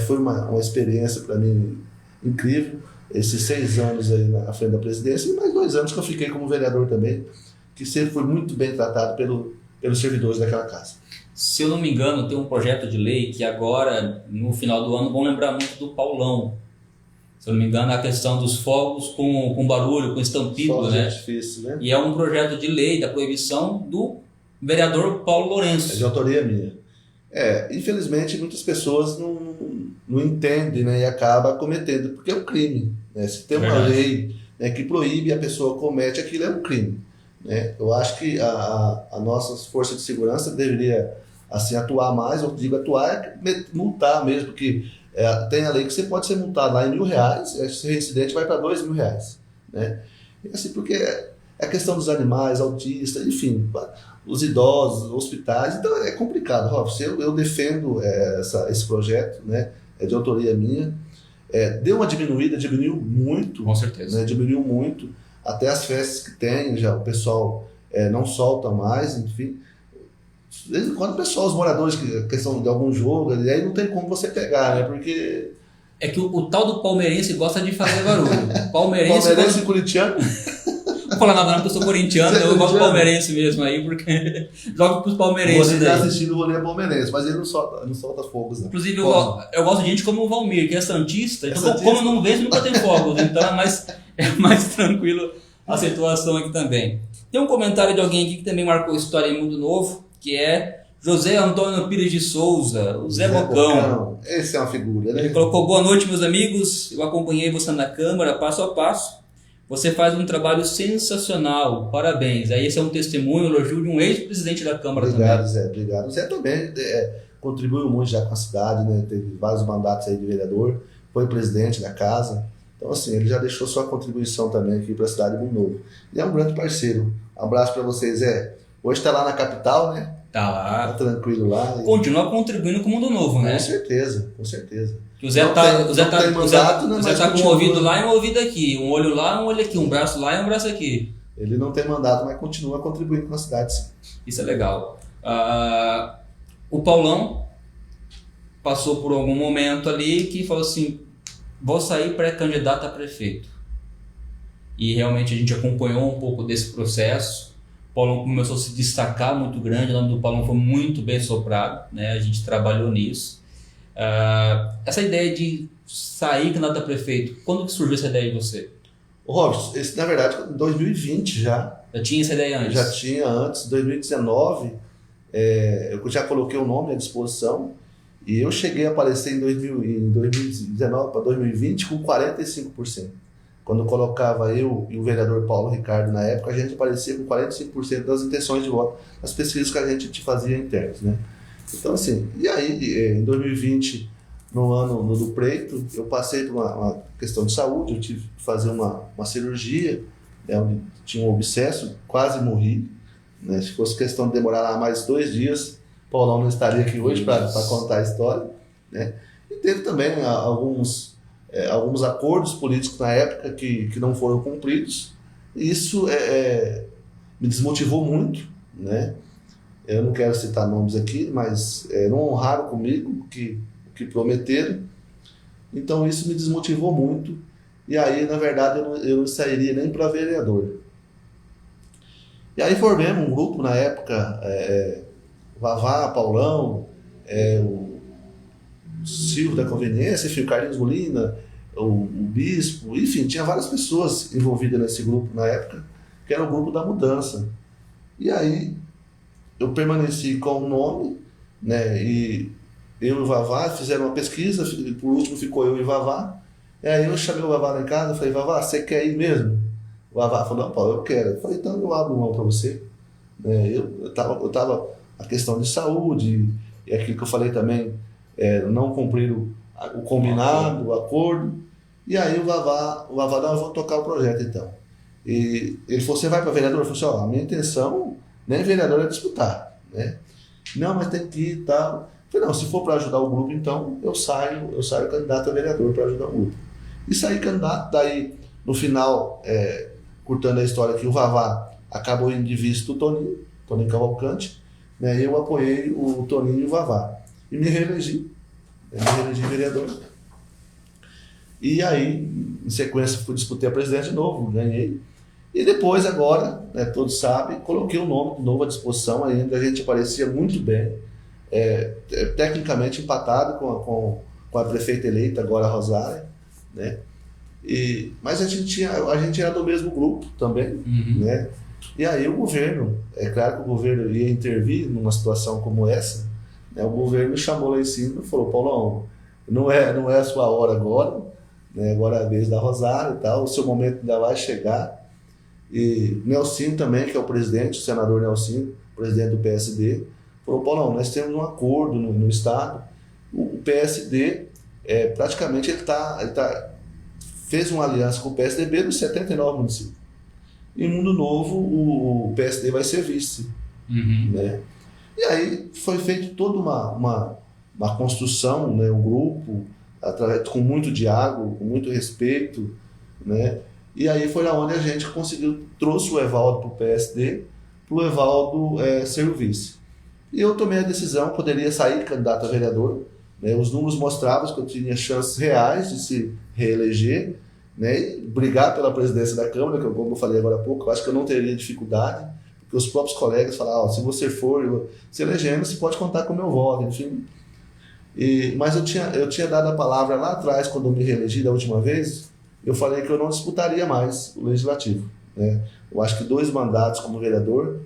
foi uma experiência para mim incrível, esses 6 anos aí na frente da presidência e mais 2 anos que eu fiquei como vereador também, que sempre foi muito bem tratado pelos servidores daquela casa. Se eu não me engano, tem um projeto de lei que agora, no final do ano, vão lembrar muito do Paulão. Se eu não me engano, a questão dos fogos com barulho, com estampido, fogos, né? Difícil, né? E é um projeto de lei da proibição do vereador Paulo Lourenço. É de autoria minha. Infelizmente, muitas pessoas não entendem, né? E acabam cometendo, porque é um crime. Né? Se tem uma lei, né, que proíbe e a pessoa comete, aquilo é um crime. Né? Eu acho que a nossa força de segurança deveria assim, atuar mais, eu digo atuar é multar mesmo, porque tem a lei que você pode ser multado lá em R$1.000, esse reincidente vai para R$2.000, né? E assim, porque a questão dos animais, autistas, enfim, os idosos, hospitais, então é complicado, Robson. Eu defendo esse projeto, né? É de autoria minha, deu uma diminuiu muito, com certeza, né? Diminuiu muito, até as festas que tem, já o pessoal não solta mais, enfim. De vez em quando o pessoal, os moradores, questão de algum jogo, aí não tem como você pegar, né? Porque... É que o tal do palmeirense gosta de fazer barulho. Palmeirense e curitiano? Não vou falar nada não, porque eu sou corintiano, eu gosto do palmeirense mesmo aí, porque jogo pros palmeirenses. Você está assistindo o rolê palmeirense, mas ele não solta fogos, não. Inclusive, eu gosto de gente como o Valmir, que é santista, então como não vejo, nunca tem fogos, então é mais tranquilo a situação aqui também. Tem um comentário de alguém aqui que também marcou história em Mundo Novo, que é José Antônio Pires de Souza, o Zé Bocão. Esse é uma figura, né? Ele colocou: boa noite, meus amigos, eu acompanhei você na Câmara, passo a passo. Você faz um trabalho sensacional, parabéns. Aí esse é um testemunho, um elogio de um ex-presidente da Câmara obrigado, também. Zé, obrigado. O Zé também contribuiu muito já com a cidade, né? Teve vários mandatos aí de vereador, foi presidente da casa. Então, assim, ele já deixou sua contribuição também aqui para a cidade de Mundo Novo. E é um grande parceiro. Um abraço para vocês, Zé. Hoje está lá na capital, né? Tá lá. Tá tranquilo lá. Continua contribuindo com o Mundo Novo, né? Com certeza, com certeza. O Zé tá com um ouvido lá e um ouvido aqui, um olho lá, um olho aqui, um braço lá e um braço aqui. Ele não tem mandato, mas continua contribuindo com a cidade, sim. Isso é legal. O Paulão passou por algum momento ali que falou assim: vou sair pré-candidato a prefeito. E realmente a gente acompanhou um pouco desse processo. O Paulão começou a se destacar muito grande, o nome do Paulão foi muito bem soprado, né? A gente trabalhou nisso. Essa ideia de sair candidato a prefeito, quando que surgiu essa ideia de você? Ô Robson, esse, na verdade, em 2020 já. Já tinha essa ideia antes? Já tinha antes, 2019, eu já coloquei o nome à disposição e eu cheguei a aparecer em 2019 para 2020 com 45%. Quando eu colocava eu e o vereador Paulo Ricardo na época, a gente aparecia com 45% das intenções de voto, nas pesquisas que a gente fazia internas, né? Então, assim, e aí, em 2020, no ano do pleito, eu passei por uma questão de saúde, eu tive que fazer uma cirurgia, né, onde tinha um abscesso, quase morri, né? Se fosse questão de demorar lá mais 2 dias, Paulão não estaria aqui hoje para contar a história, né? E teve também alguns acordos políticos na época que não foram cumpridos, e isso me desmotivou muito, né? Eu não quero citar nomes aqui, mas não honraram comigo o que prometeram. Então isso me desmotivou muito. E aí, na verdade, eu não sairia nem para vereador. E aí formamos um grupo na época, Vavá, Paulão, o Silvio da Conveniência, enfim, o Carlinhos Molina, o Bispo, enfim, tinha várias pessoas envolvidas nesse grupo na época, que era o grupo da mudança. E aí eu permaneci com o nome, né, e eu e o Vavá fizeram uma pesquisa, por último ficou eu e o Vavá, e aí eu chamei o Vavá lá em casa e falei: Vavá, você quer ir mesmo? O Vavá falou: não, Paulo, eu quero. Eu falei: então eu abro mão para você. Eu tava a questão de saúde, e aquilo que eu falei também, não cumprir o combinado, o acordo, e aí o Vavá, não, eu vou tocar o projeto então. E ele falou: você vai para vereador? Eu falei assim: a minha intenção nem vereador é disputar, né? Não, mas tem que ir e tal. Eu falei: não, se for para ajudar o grupo, então eu saio candidato a vereador para ajudar o grupo. E saí candidato, daí no final, curtando a história aqui, o Vavá acabou indo de vice do Toninho Cavalcante, né? Eu apoiei o Toninho e o Vavá. E me reelegi vereador. E aí, em sequência, disputei a presidência de novo, ganhei. E depois, agora, né, todos sabem, coloquei o nome de novo à disposição, ainda a gente aparecia muito bem, tecnicamente empatado com a prefeita eleita, agora a Rosária, né? Mas a gente era do mesmo grupo também, né? E aí o governo, é claro que o governo ia intervir numa situação como essa, né? O governo chamou lá em cima e falou: Paulão, não é a sua hora agora, né? Agora é a vez da Rosária e tal, o seu momento ainda vai chegar. E Nelsinho também, que é o presidente, o senador Nelsinho, presidente do PSD, falou: Paulão, nós temos um acordo no Estado, o PSD, praticamente ele fez uma aliança com o PSDB nos 79 municípios. Em Mundo Novo, o PSD vai ser vice. Né? E aí foi feita toda uma construção, né? Um grupo, com muito diálogo, com muito respeito, né? E aí foi onde a gente trouxe o Evaldo para o PSD, para o Evaldo ser o vice. E eu tomei a decisão, poderia sair candidato a vereador, né? Os números mostravam que eu tinha chances reais de se reeleger, né, e brigar pela presidência da Câmara, que como eu falei agora há pouco, eu acho que eu não teria dificuldade, porque os próprios colegas falaram, se você for se elegendo, você pode contar com o meu voto, enfim. Mas eu tinha dado a palavra lá atrás, quando eu me reelegi da última vez, eu falei que eu não disputaria mais o Legislativo, né? Eu acho que 2 mandatos como vereador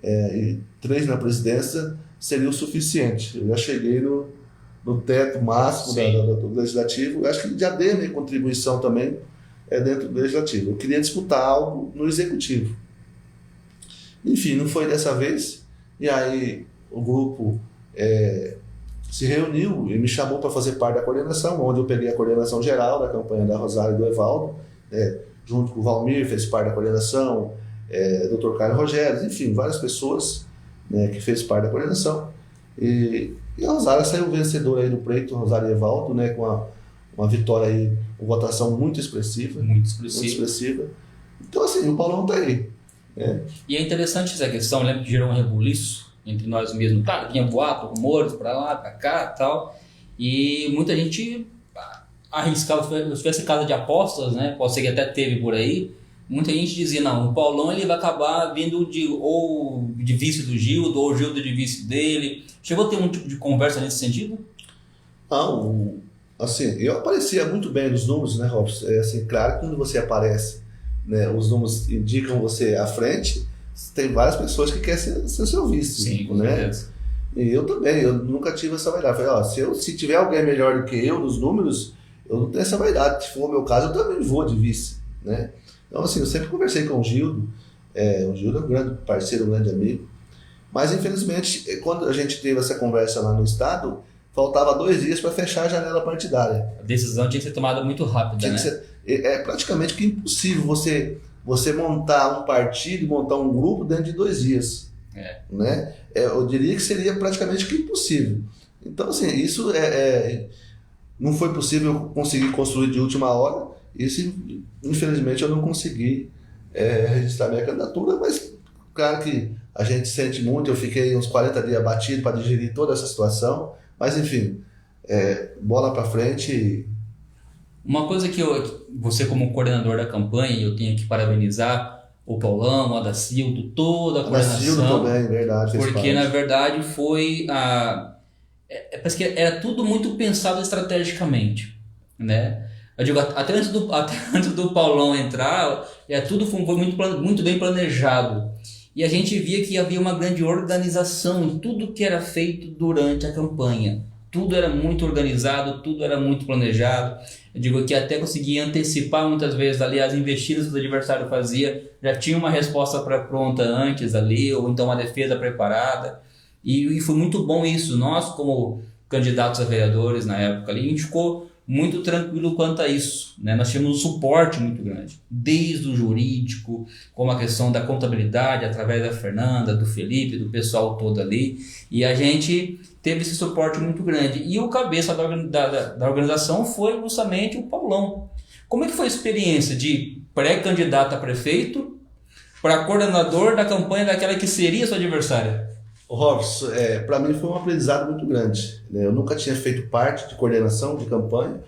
e 3 na presidência seria o suficiente. Eu já cheguei no teto máximo do Legislativo. Eu acho que já dei a minha contribuição também dentro do Legislativo. Eu queria disputar algo no Executivo. Enfim, não foi dessa vez. E aí o grupo se reuniu e me chamou para fazer parte da coordenação, onde eu peguei a coordenação geral da campanha da Rosário e do Evaldo, junto com o Valmir, fez parte da coordenação, Dr. Carlos Rogério, enfim, várias pessoas, né, que fez parte da coordenação. E a Rosário saiu vencedora aí do pleito, Rosário e Evaldo, né, com uma vitória aí, uma votação muito expressiva. Muito expressiva. Então, assim, o Paulão tá aí. E é interessante essa questão, eu lembro que gerou um rebuliço entre nós mesmos, tá? Vinha boato, rumores pra lá, pra cá e tal, e muita gente arriscava, se tivesse casa de apostas, né? Pode ser que até teve por aí, muita gente dizia, não, o Paulão ele vai acabar vindo ou de vice do Gildo, ou o Gildo de vice dele. Chegou a ter um tipo de conversa nesse sentido? Não, assim, eu aparecia muito bem nos números, né, Robson? Assim, claro que quando você aparece, né, os números indicam você à frente, tem várias pessoas que querem ser seu vice. Sim, né? E eu também, eu nunca tive essa vaidade. Falei, se tiver alguém melhor do que eu nos números, eu não tenho essa vaidade. Se for o meu caso, eu também vou de vice, né? Então, assim, eu sempre conversei com o Gildo. O Gildo é um grande parceiro, um grande amigo. Mas, infelizmente, quando a gente teve essa conversa lá no Estado, faltava 2 dias para fechar a janela partidária. A decisão tinha que ser tomada muito rápida, né? É praticamente que impossível você montar um partido, montar um grupo dentro de 2 dias. Né? Eu diria que seria praticamente que impossível. Então, assim, isso não foi possível conseguir construir de última hora. Isso, infelizmente, eu não consegui registrar minha candidatura, mas claro que a gente sente muito. Eu fiquei uns 40 dias abatido para digerir toda essa situação, mas enfim, bola para frente. Uma coisa que você como coordenador da campanha, eu tenho que parabenizar o Paulão, o Adacildo, toda a coordenação. Adacildo também, verdade. Porque na verdade foi parece que era tudo muito pensado estrategicamente, né? Eu digo, até antes do Paulão entrar, tudo foi muito bem planejado. E a gente via que havia uma grande organização em tudo que era feito durante a campanha. Tudo era muito organizado, tudo era muito planejado. Eu digo que até conseguia antecipar muitas vezes ali as investidas que o adversário fazia, já tinha uma resposta pronta antes ali, ou então uma defesa preparada. E foi muito bom isso. Nós, como candidatos a vereadores na época ali, a gente ficou muito tranquilo quanto a isso, né? Nós tínhamos um suporte muito grande, desde o jurídico, como a questão da contabilidade, através da Fernanda, do Felipe, do pessoal todo ali, e a gente teve esse suporte muito grande. E o cabeça da organização foi justamente o Paulão. Como é que foi a experiência de pré-candidato a prefeito para coordenador da campanha daquela que seria sua adversária? Robson, para mim foi um aprendizado muito grande, né? Eu nunca tinha feito parte de coordenação de campanha.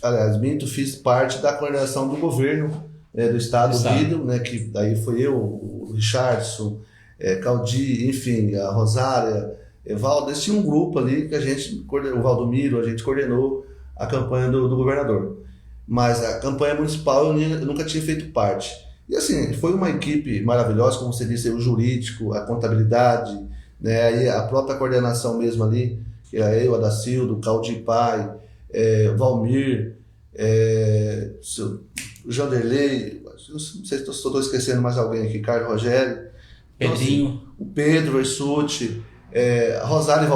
Aliás, fiz parte da coordenação do governo, do Estado Unido, né? Que daí foi eu, o Richardson, Caldi, enfim, a Rosária, Evaldo. Tinha um grupo ali que o Valdomiro, a gente coordenou a campanha do governador. Mas a campanha municipal eu nunca tinha feito parte. E assim, foi uma equipe maravilhosa, como você disse, o jurídico, a contabilidade, né? E a própria coordenação mesmo ali, que era eu, Adacildo, o Caldi Pai, Valmir, o Janderlei, não sei se estou esquecendo mais alguém aqui, Carlos Rogério, Pedrinho, então, assim, o Pedro Versucci, Rosário e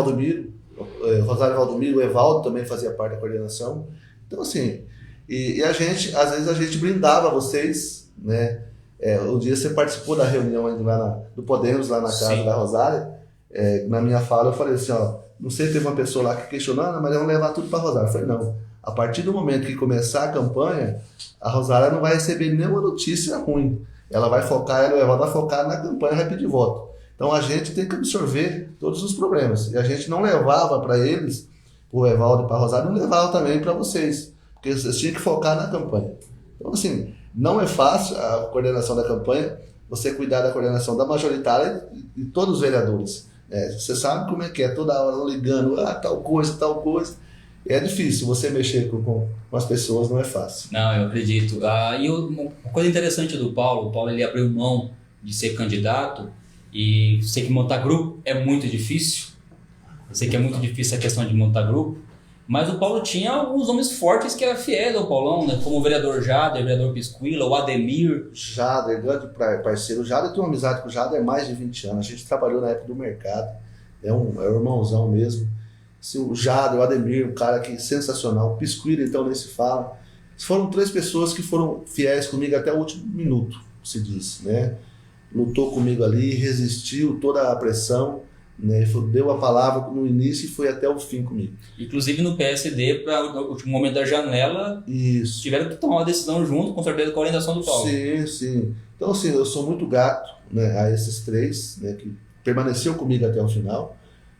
Valdomiro, o Evaldo também fazia parte da coordenação. Então assim, e a gente, às vezes a gente brindava vocês, né? Um dia você participou da reunião lá do Podemos, lá na casa da Rosária. Na minha fala eu falei assim, não sei, teve uma pessoa lá que questionou, mas vamos levar tudo para a Rosária. Eu falei, não, a partir do momento que começar a campanha, a Rosária não vai receber nenhuma notícia ruim. Ela vai focar na campanha Vai Pedir Voto. Então a gente tem que absorver todos os problemas. E a gente não levava para eles, para o Evaldo e para a Rosária, não levava também para vocês, porque vocês tinham que focar na campanha. Então, assim, não é fácil a coordenação da campanha, você cuidar da coordenação da majoritária e todos os vereadores. Você sabe como é que é, toda hora ligando, tal coisa. É difícil, você mexer com as pessoas não é fácil. Não, eu acredito. E uma coisa interessante do Paulo, o Paulo ele abriu mão de ser candidato e sei que montar grupo é muito difícil. Eu sei que é muito difícil a questão de montar grupo, mas o Paulo tinha alguns homens fortes que eram fiéis ao Paulão, né? Como o vereador Jader, o vereador Pisquila, o Ademir. Jader, grande parceiro. O Jader tem uma amizade com o Jader há mais de 20 anos. A gente trabalhou na época do mercado. É um irmãozão mesmo. Assim, o Jader, o Ademir, um cara que sensacional. O Pisquila, então, nem se fala. Foram 3 pessoas que foram fiéis comigo até o último minuto, se diz, né? Lutou comigo ali, resistiu toda a pressão, né? Deu a palavra no início e foi até o fim comigo. Inclusive no PSD, para o último momento da janela, Isso. tiveram que tomar uma decisão junto, com certeza, com a orientação do Paulo. Sim. Então, assim, eu sou muito grato, né, a esses 3, né, que permaneceu comigo até o final.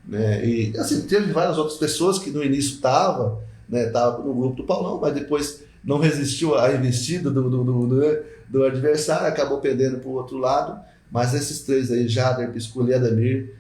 Né? E, assim, teve várias outras pessoas que no início estavam, né, no grupo do Paulão, mas depois não resistiu à investida do adversário, acabou perdendo para o outro lado. Mas esses 3 aí, Jader, Pisquila e Ademir,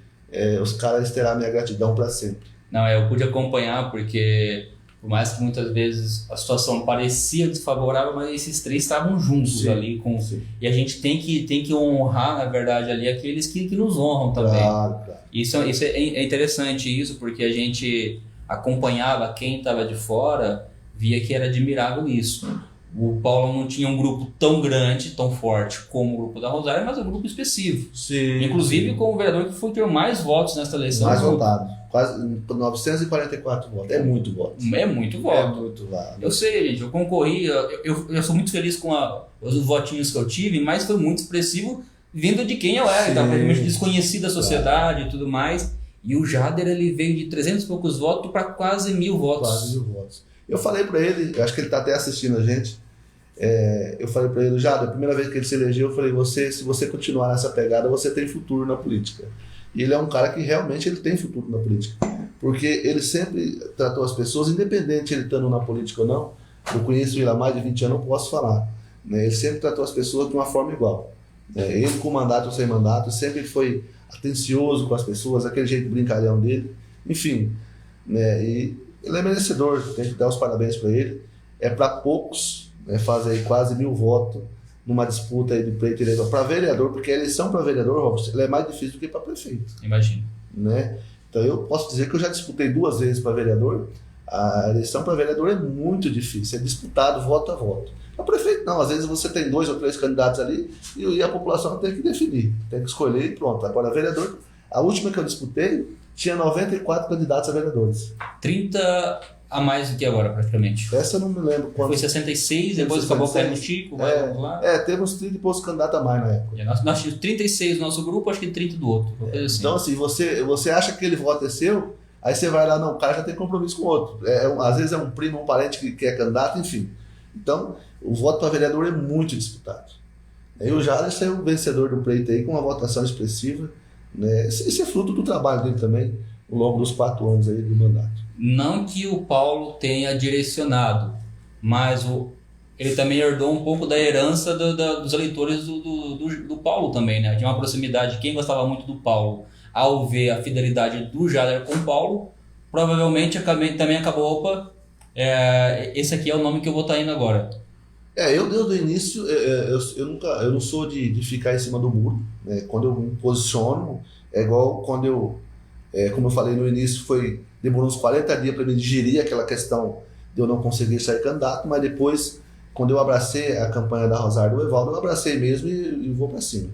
os caras terão a minha gratidão para sempre. Não, eu pude acompanhar porque, por mais que muitas vezes a situação parecia desfavorável, mas esses 3 estavam juntos ali. Sim. E a gente tem que honrar, na verdade, ali aqueles que nos honram também. Claro. Isso é interessante, porque a gente acompanhava quem estava de fora, via que era admirável isso. O Paulo não tinha um grupo tão grande, tão forte como o grupo da Rosário, mas um grupo expressivo. Sim. Inclusive com o vereador que foi ter mais votos nesta eleição. Mais votado. Quase 944 votos. É muito voto. É muito voto. Eu sei, gente, eu concorri, eu sou muito feliz com os votinhos que eu tive, mas foi muito expressivo vindo de quem eu era, que estava praticamente desconhecido da sociedade e tudo mais. E o Jader, ele veio de 300 e poucos votos para quase 1000 votos. Quase 1000 votos. Eu falei para ele, acho que ele está até assistindo a gente, eu falei para ele, Jader, a primeira vez que ele se elegeu, eu falei, se você continuar nessa pegada, você tem futuro na política. E ele é um cara que realmente ele tem futuro na política. Porque ele sempre tratou as pessoas, independente ele estando na política ou não, eu conheço ele há mais de 20 anos, não posso falar. Né? Ele sempre tratou as pessoas de uma forma igual. Ele com mandato ou sem mandato, sempre foi atencioso com as pessoas, aquele jeito brincalhão dele. Enfim, né? E ele é merecedor, tem que dar os parabéns para ele. É para poucos, né, fazer quase 1000 votos numa disputa aí de pleito eleitoral para vereador, porque a eleição para vereador, Robson, ela é mais difícil do que para prefeito. Imagino. Né? Então eu posso dizer que eu já disputei 2 vezes para vereador. A eleição para vereador é muito difícil, é disputado voto a voto. Para prefeito não, às vezes você tem 2 ou 3 candidatos ali e a população tem que definir, tem que escolher e pronto. Agora vereador, a última que eu disputei tinha 94 candidatos a vereadores. 30 a mais do que agora, praticamente. Essa eu não me lembro quando. Foi 66, depois acabou caindo o Chico, lá. Teve uns 30 e poucos candidatos a mais na época. Nós tínhamos 36 no nosso grupo, acho que 30 do outro. Assim. Então, assim, você acha que aquele voto é seu, aí você vai lá, não, o cara já tem compromisso com o outro. Às vezes é um primo, um parente que é candidato, enfim. Então, o voto para vereador é muito disputado. E o Jader saiu vencedor do pleito aí com uma votação expressiva. Né? Isso é fruto do trabalho dele também, ao longo dos 4 anos aí do mandato. Não que o Paulo tenha direcionado, mas ele também herdou um pouco da herança dos eleitores do Paulo também, né? Tinha uma proximidade, quem gostava muito do Paulo, ao ver a fidelidade do Jader com o Paulo, provavelmente também acabou, esse aqui é o nome que eu vou estar indo agora. Eu desde o início, eu não sou de ficar em cima do muro, né? Quando eu me posiciono, é igual quando como eu falei no início, demorou uns 40 dias para me digerir aquela questão de eu não conseguir sair candidato, mas depois, quando eu abracei a campanha da Rosário do Evaldo, eu abracei mesmo e vou para cima.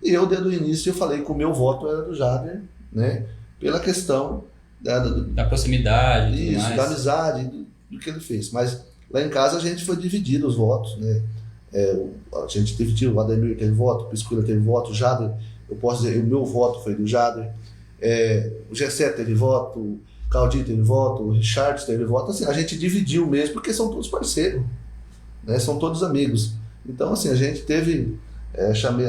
E eu, desde o início, eu falei que o meu voto era do Jader, né? Pela questão da proximidade, isso, da amizade, do que ele fez. Mas lá em casa a gente foi dividido os votos, né? A gente dividiu, o Ademir teve voto, o Pisquila teve voto, o Jader, eu posso dizer, o meu voto foi do Jader. O Gessé teve voto, o Claudinho teve voto, o Richard teve voto. Assim, a gente dividiu mesmo, porque são todos parceiros, né? São todos amigos. Então, assim, a gente teve,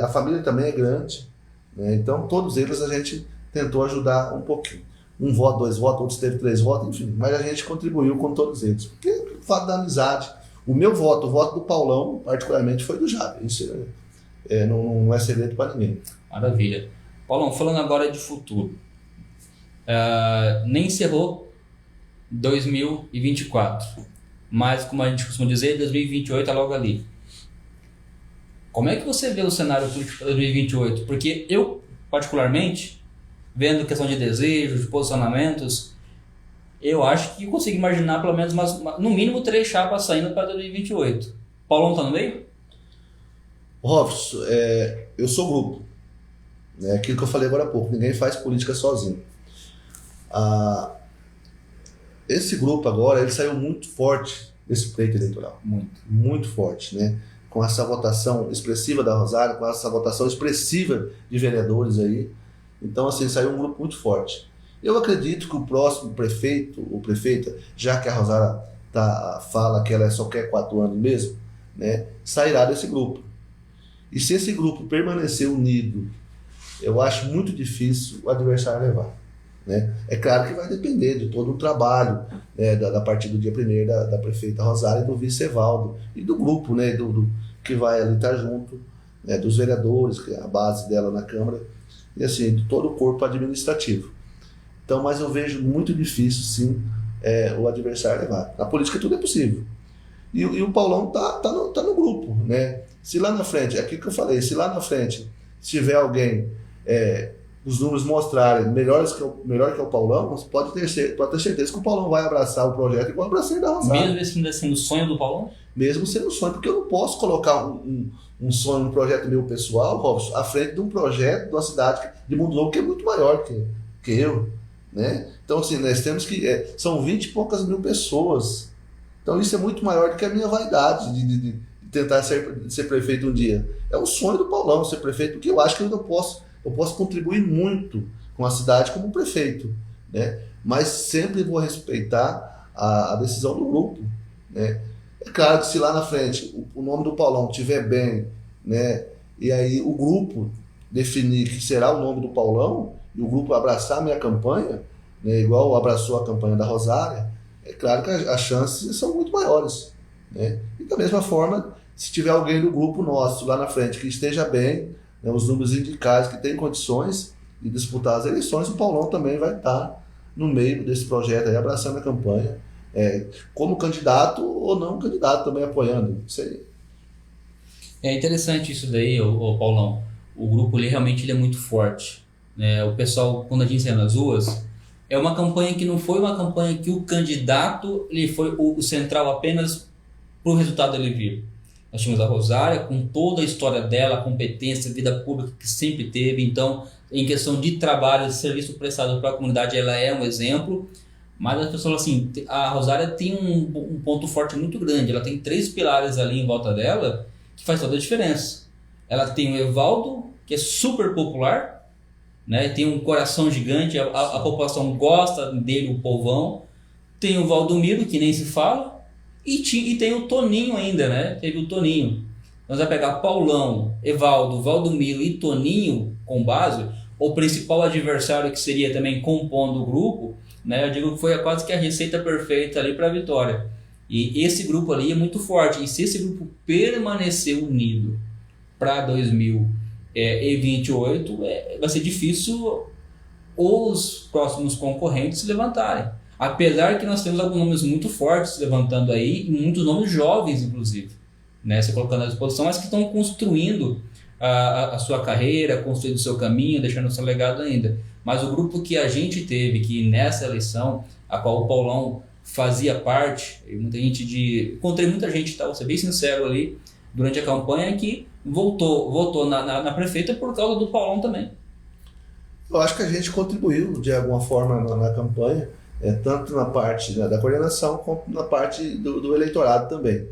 a família também é grande, né? Então todos eles a gente tentou ajudar um pouquinho. 1 voto, 2 votos, outros teve 3 votos, enfim, mas a gente contribuiu com todos eles, porque o fato da amizade, O meu voto, o voto do Paulão, particularmente, foi do Jader. Isso não é segredo para ninguém. Maravilha. Paulão, falando agora de futuro, nem encerrou 2024, mas como a gente costuma dizer, 2028 é logo ali. Como é que você vê o cenário político para 2028? Porque eu, particularmente, vendo questão de desejos, de posicionamentos, eu acho que eu consigo imaginar pelo menos no mínimo 3 chapas saindo para 2028. Paulão tá no meio? Robson, eu sou grupo. É aquilo que eu falei agora há pouco, ninguém faz política sozinho. Esse grupo agora, ele saiu muito forte desse pleito eleitoral. Muito forte, né? Com essa votação expressiva da Rosário, com essa votação expressiva de vereadores aí. Então, assim, saiu um grupo muito forte. Eu acredito que o próximo prefeito ou prefeita, já que a Rosário fala que ela só quer 4 anos mesmo, né, sairá desse grupo. E se esse grupo permanecer unido, eu acho muito difícil o adversário levar. Né? É claro que vai depender de todo o trabalho, né, a partir do dia 1º da prefeita Rosário e do vice Evaldo e do grupo, né, que vai ali estar junto, né, dos vereadores, que é a base dela na Câmara, e assim, de todo o corpo administrativo. Então, mas eu vejo muito difícil, sim, o adversário levar. Na política tudo é possível. E o Paulão tá no grupo, né? Se lá na frente, é aquilo que eu falei, se lá na frente tiver alguém, os números mostrarem melhor que o Paulão, você pode ter certeza que o Paulão vai abraçar o projeto igual abracei da Rosário. Mesmo esse ainda sendo o sonho do Paulão? Mesmo sendo sonho, porque eu não posso colocar um sonho, um projeto meu pessoal, Robson, à frente de um projeto de uma cidade de Mundo Novo que é muito maior que eu. Né? Então, assim, nós temos que. São 20 e poucas mil pessoas. Então, isso é muito maior do que a minha vaidade de tentar ser prefeito um dia. É o sonho do Paulão ser prefeito, porque eu acho que eu posso contribuir muito com a cidade como prefeito. Né? Mas sempre vou respeitar a decisão do grupo. Né? É claro que se lá na frente o nome do Paulão estiver bem, né, e aí o grupo definir que será o nome do Paulão, e o grupo abraçar a minha campanha, né, igual abraçou a campanha da Rosária, é claro que as chances são muito maiores. Né? E da mesma forma, se tiver alguém do grupo nosso lá na frente que esteja bem, né, os números indicais, que tem condições de disputar as eleições, o Paulão também vai estar no meio desse projeto, aí, abraçando a campanha, como candidato ou não candidato, também apoiando. Isso aí. É interessante isso daí, o Paulão. O grupo realmente é muito forte. O pessoal, quando a gente sai nas ruas, é uma campanha que não foi uma campanha que o candidato ele foi o central apenas para o resultado dele vir. Nós tínhamos a Rosária com toda a história dela, a competência, a vida pública que sempre teve. Então, em questão de trabalho, serviço prestado para a comunidade, ela é um exemplo. Mas as pessoas falam assim, a Rosária tem um ponto forte muito grande. Ela tem 3 pilares ali em volta dela que faz toda a diferença. Ela tem o Evaldo, que é super popular, né? Tem um coração gigante, a população gosta dele, o povão. Tem o Valdomiro, que nem se fala, e tem o Toninho ainda, né? Teve o Toninho. Nós vamos pegar Paulão, Evaldo, Valdomiro e Toninho com base, o principal adversário que seria também compondo o grupo, né? Eu digo que foi quase que a receita perfeita ali para a vitória. E esse grupo ali é muito forte, e se esse grupo permanecer unido para 2028, vai ser difícil os próximos concorrentes se levantarem. Apesar que nós temos alguns nomes muito fortes se levantando aí, e muitos nomes jovens, inclusive, né, se colocando à disposição, mas que estão construindo a sua carreira, construindo o seu caminho, deixando o seu legado ainda. Mas o grupo que a gente teve, que nessa eleição, a qual o Paulão fazia parte, encontrei muita gente, vou ser bem sincero ali, durante a campanha, que votou na prefeita por causa do Paulão também. Eu acho que a gente contribuiu de alguma forma na campanha, tanto na parte da coordenação quanto na parte do eleitorado também.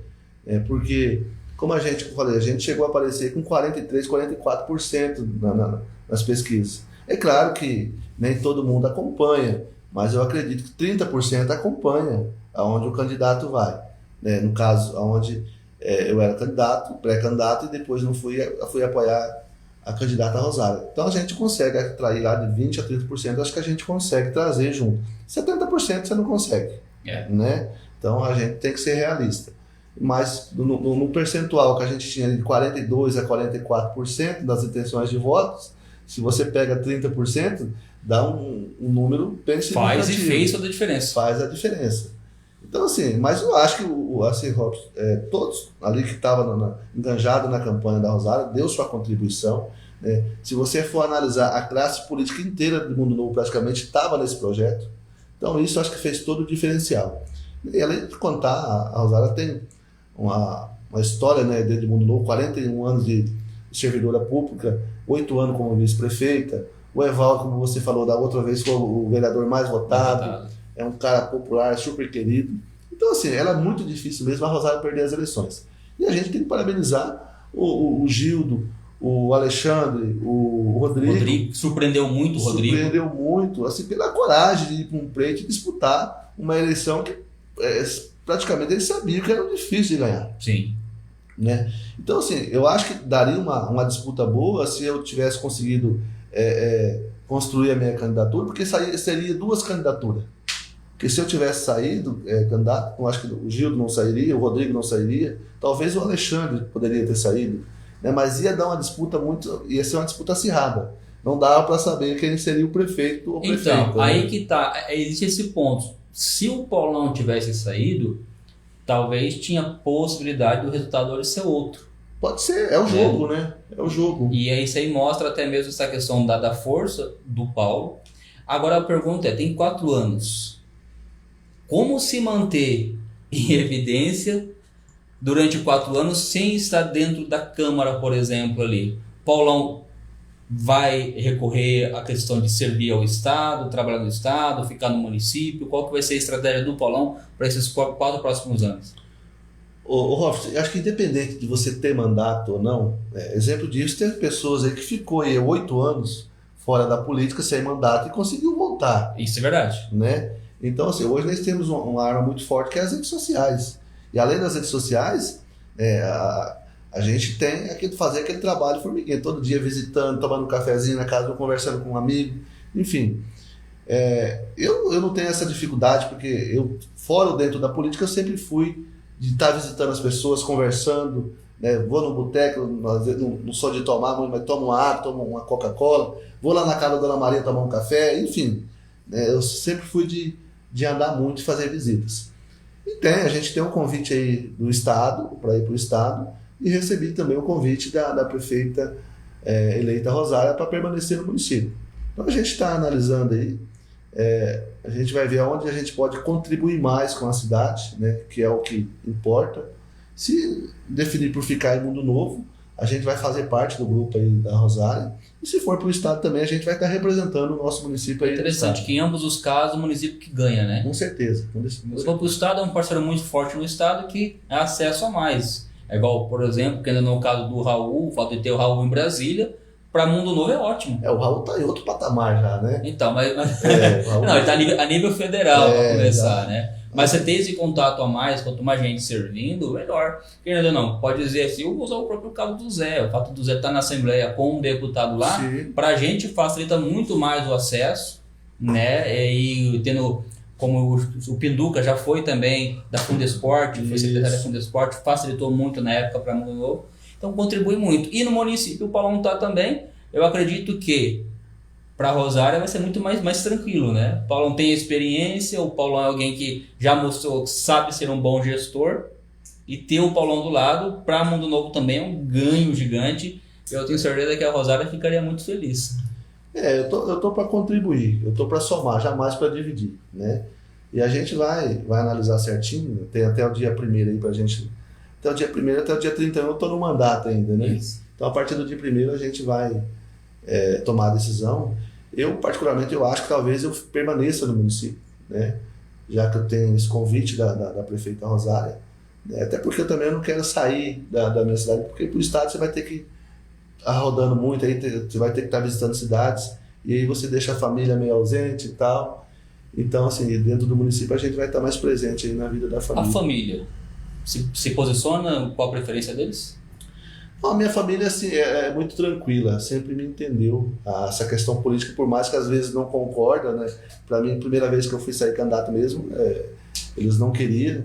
Porque, como a gente chegou a aparecer com 43%, 44% nas pesquisas. É claro que nem todo mundo acompanha, mas eu acredito que 30% acompanha aonde o candidato vai. Né? No caso, aonde eu era candidato, pré-candidato, e depois não fui apoiar a candidata Rosária. Então a gente consegue atrair lá de 20% a 30%, acho que a gente consegue trazer junto. 70% você não consegue. Né? Então a gente tem que ser realista. mas no percentual que a gente tinha de 42% a 44% das intenções de votos, se você pega 30%, dá um número bem significativo. Faz e fez toda a diferença. Faz a diferença. Então, assim, mas eu acho que todos ali que estavam enganjados na campanha da Rosária deu sua contribuição. Né? Se você for analisar, a classe política inteira do Mundo Novo praticamente estava nesse projeto. Então, isso acho que fez todo o diferencial. E além de contar, a Rosária tem uma história, né, desde o Mundo Novo, 41 anos de servidora pública, 8 anos como vice-prefeita. O Evaldo, como você falou da outra vez, foi o vereador mais votado. É um cara popular, super querido. Então, assim, era muito difícil mesmo a Rosário perder as eleições. E a gente tem que parabenizar o Gildo, o Alexandre, o Rodrigo. Surpreendeu muito o Rodrigo. Surpreendeu muito, assim, pela coragem de ir para um pleito e disputar uma eleição que praticamente eles sabiam que era difícil de ganhar. Sim. Né? Então, assim, eu acho que daria uma disputa boa se eu tivesse conseguido construir a minha candidatura, porque seria 2 candidaturas. Porque se eu tivesse saído candidato, eu acho que o Gildo não sairia, o Rodrigo não sairia, talvez o Alexandre poderia ter saído, né? Mas ia dar uma disputa ia ser uma disputa acirrada. Não dava para saber quem seria o prefeito ou prefeita. Então, aí que tá, existe esse ponto. Se o Paulão tivesse saído, talvez tinha possibilidade do resultado hoje ser outro. Pode ser, é o jogo, né? É o jogo. E aí isso aí mostra até mesmo essa questão da força do Paulo. Agora a pergunta tem 4 anos. Como se manter em evidência durante 4 anos sem estar dentro da Câmara, por exemplo, ali? Paulão vai recorrer à questão de servir ao Estado, trabalhar no Estado, ficar no município? Qual que vai ser a estratégia do Paulão para esses 4 próximos anos? Ô Robson, acho que independente de você ter mandato ou não, exemplo disso, tem pessoas aí que ficou aí 8 anos fora da política sem mandato e conseguiu voltar. Isso é verdade. Né? Então, assim, hoje nós temos uma arma muito forte que é as redes sociais. E além das redes sociais, a gente tem fazer aquele trabalho formiguinha, todo dia visitando, tomando um cafezinho na casa, conversando com um amigo, enfim. Eu não tenho essa dificuldade, porque eu, fora ou dentro da política, eu sempre fui de estar visitando as pessoas, conversando, né? Vou no boteco, não sou de tomar muito, mas tomo uma água, tomo uma Coca-Cola, vou lá na casa da Dona Maria tomar um café, enfim. Eu sempre fui de andar muito e fazer visitas. E a gente tem um convite aí do Estado, para ir para o Estado, e recebi também o convite da prefeita eleita Rosária para permanecer no município. Então a gente está analisando aí, a gente vai ver onde a gente pode contribuir mais com a cidade, né, que é o que importa. Se definir por ficar em Mundo Novo, a gente vai fazer parte do grupo aí da Rosária. E se for para o Estado também, a gente vai estar representando o nosso município aí. Interessante, que em ambos os casos o município que ganha, né? Com certeza. Se for para o Estado, é um parceiro muito forte no Estado que é acesso a mais. É igual, por exemplo, que ainda no caso do Raul, o fato de ter o Raul em Brasília, para Mundo Novo é ótimo. O Raul está em outro patamar já, né? Então, mas... não, ele está a nível federal para começar, já. Né? Mas você ter esse contato a mais, quanto mais gente servindo, melhor. Querendo ou não, pode dizer assim, eu vou usar o próprio caso do Zé. O fato do Zé estar na Assembleia como deputado lá, para a gente facilita muito mais o acesso, né? E tendo, como o Pinduca já foi também da Fundesporte, foi secretário da Fundesporte, facilitou muito na época para Mundo Novo. Então contribui muito. E no município o Paulão está também, eu acredito que para Rosária vai ser muito mais tranquilo, né? O Paulão tem experiência, o Paulão é alguém que já mostrou, sabe ser um bom gestor, e ter o Paulão do lado, para Mundo Novo também é um ganho gigante. Eu tenho certeza que a Rosária ficaria muito feliz. Eu tô para contribuir, eu tô para somar, jamais para dividir, né? E a gente vai analisar certinho, tem até o dia 1º aí pra gente, até o dia 1º, até o dia 31 eu tô no mandato ainda, né? Isso. Então a partir do dia 1º a gente vai tomar a decisão. Eu, particularmente, eu acho que talvez eu permaneça no município, né? Já que eu tenho esse convite da prefeita Rosária, né? Até porque eu também não quero sair da minha cidade, porque para o estado você vai ter que estar rodando muito, aí você vai ter que estar visitando cidades, e aí você deixa a família meio ausente e tal. Então, assim, dentro do município a gente vai estar mais presente aí na vida da família. A família se posiciona, qual a preferência deles? A minha família assim, é muito tranquila, sempre me entendeu essa questão política, por mais que às vezes não concorda, né? Para mim, a primeira vez que eu fui sair candidato mesmo, eles não queriam.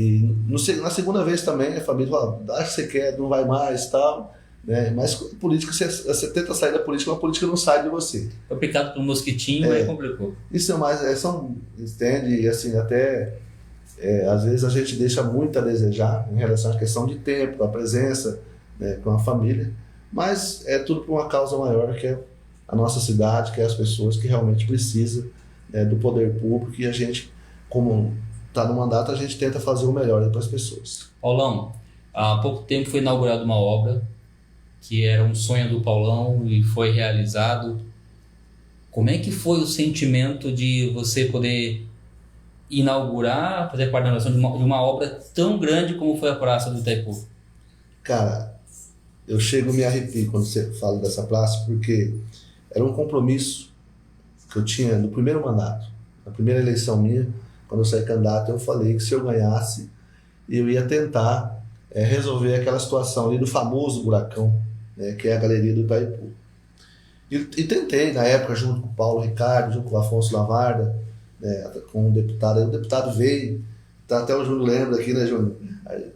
E na segunda vez também a família fala, acho que você quer, não vai mais e tal. Né? Mas política, você tenta sair da política, mas a política não sai de você. Foi picado por um mosquitinho e complicou. Isso é mais, entende? E assim, até às vezes a gente deixa muito a desejar em relação à questão de tempo, a presença, né, com a família, mas é tudo por uma causa maior, que é a nossa cidade, que é as pessoas que realmente precisam, né, do poder público, e a gente, como está no mandato, a gente tenta fazer o melhor para as pessoas. Paulão, há pouco tempo foi inaugurada uma obra que era um sonho do Paulão e foi realizado. Como é que foi o sentimento de você poder inaugurar, fazer parte da inauguração de uma obra tão grande como foi a Praça do Itaipu? Cara, eu chego a me arrepio quando você fala dessa praça, porque era um compromisso que eu tinha no primeiro mandato. Na primeira eleição minha, quando eu saí candidato, eu falei que se eu ganhasse, eu ia tentar resolver aquela situação ali do famoso buracão, né, que é a Galeria do Itaipu. E tentei, na época, junto com o Paulo Ricardo, junto com o Afonso Lavarda, né, com um deputado. Aí o deputado veio, até o Júnior lembra aqui, né, Júnior?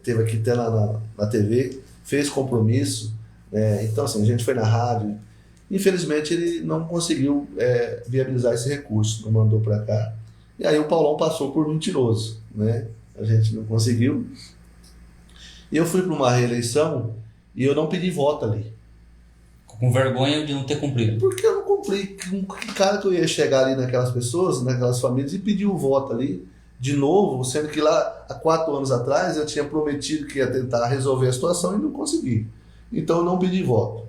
Teve aqui até na TV, fez compromisso, né? Então assim, a gente foi na rádio. Infelizmente ele não conseguiu viabilizar esse recurso, não mandou para cá. E aí o Paulão passou por mentiroso, né? A gente não conseguiu. E eu fui para uma reeleição e eu não pedi voto ali. Com vergonha de não ter cumprido. Porque eu não cumpri. Que cara que eu ia chegar ali naquelas pessoas, naquelas famílias, e pedir o voto ali de novo, sendo que lá há 4 anos atrás eu tinha prometido que ia tentar resolver a situação e não consegui. Então eu não pedi voto.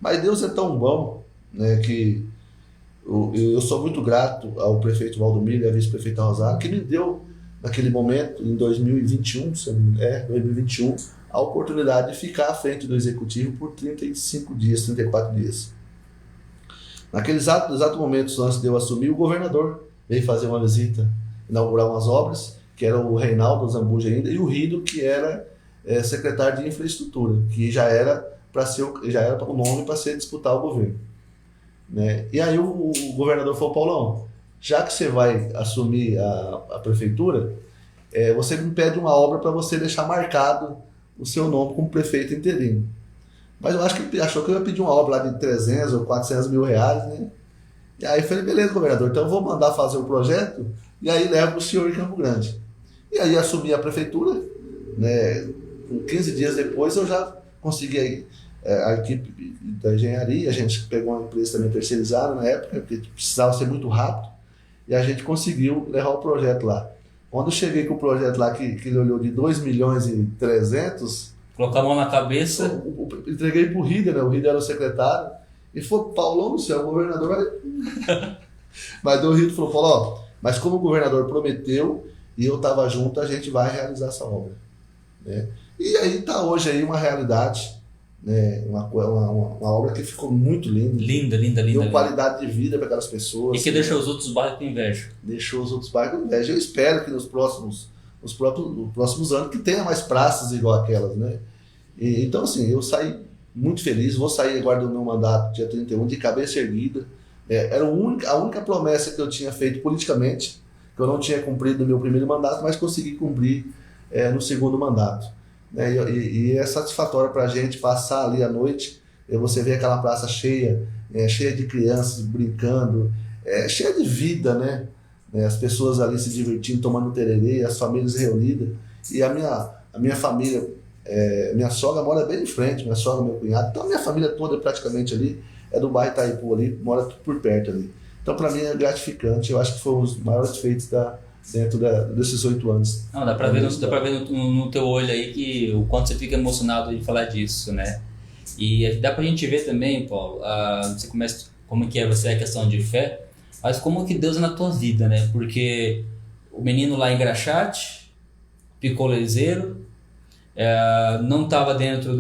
Mas Deus é tão bom, né, que eu sou muito grato ao prefeito Valdomiro e à vice-prefeita Rosário, que me deu, naquele momento, em 2021, 2021, a oportunidade de ficar à frente do executivo por 35 dias, 34 dias. Naqueles exatos momentos antes de eu assumir, o governador veio fazer uma visita, inaugurar umas obras, que era o Reinaldo Zambuja ainda, e o Rido, que era secretário de infraestrutura, que já era para o nome para ser disputar o governo. Né? E aí o governador falou, Paulão, já que você vai assumir a prefeitura, você me pede uma obra para você deixar marcado o seu nome como prefeito interino. Mas eu acho que ele achou que eu ia pedir uma obra lá de 300 ou 400 mil reais, né? E aí eu falei, beleza, governador, então eu vou mandar fazer o projeto e aí levo o senhor em Campo Grande. E aí assumi a prefeitura, né? 15 dias depois eu já consegui a equipe da engenharia, a gente pegou uma empresa também terceirizada na época, porque precisava ser muito rápido, e a gente conseguiu levar o projeto lá. Quando eu cheguei com o projeto lá, que ele olhou de 2 milhões e 300... Colocar a mão na cabeça... Entreguei para o Rider, né? O Rider era o secretário, e falou, Paulão do céu, o governador vai... Mas o Rider falou, ó, mas como o governador prometeu, e eu estava junto, a gente vai realizar essa obra. Né? E aí está hoje aí uma realidade, né? Uma obra que ficou muito linda. Linda. Deu qualidade de vida para aquelas pessoas. E que deixou os outros bairros com inveja. Deixou os outros bairros com inveja. Eu espero que nos próximos anos que tenha mais praças igual aquelas, né? Então assim, eu saí muito feliz, vou sair agora do meu mandato dia 31 de cabeça erguida. Era a única promessa que eu tinha feito politicamente, que eu não tinha cumprido no meu primeiro mandato, mas consegui cumprir no segundo mandato. E é satisfatório para a gente passar ali à noite, você vê aquela praça cheia, cheia de crianças brincando, cheia de vida, né? As pessoas ali se divertindo, tomando tererê, as famílias reunidas. E a minha família, minha sogra mora bem em frente, minha sogra, meu cunhado, então a minha família toda praticamente ali é do bairro Itaipu ali, mora tudo por perto ali. Então para mim é gratificante, eu acho que foi um dos maiores feitos dentro desses 8 anos. Não, dá pra ver no teu olho aí que o quanto você fica emocionado de falar disso, né? E dá pra gente ver também, Paulo, você começa, como que você é a questão de fé, mas como que Deus é na tua vida, né? Porque o menino lá em Graxate, picolezeiro, não estava dentro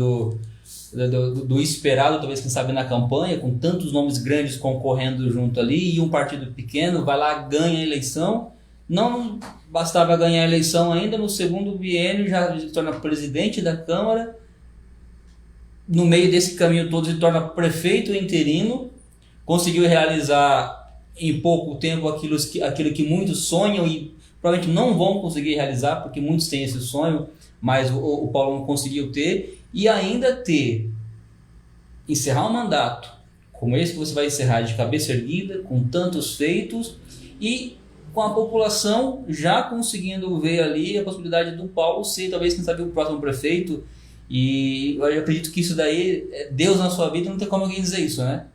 do esperado, talvez quem sabe na campanha, com tantos nomes grandes concorrendo junto ali, e um partido pequeno vai lá, ganha a eleição. Não bastava ganhar a eleição ainda, no segundo biênio já se torna presidente da Câmara, no meio desse caminho todo se torna prefeito interino, conseguiu realizar em pouco tempo aquilo que muitos sonham e provavelmente não vão conseguir realizar, porque muitos têm esse sonho, mas o Paulão conseguiu ter, e ainda encerrar um mandato como esse que você vai encerrar de cabeça erguida, com tantos feitos, e com a população já conseguindo ver ali a possibilidade do Paulo ser, talvez, quem sabe, o próximo prefeito. E eu acredito que isso daí, Deus na sua vida, não tem como alguém dizer isso, né?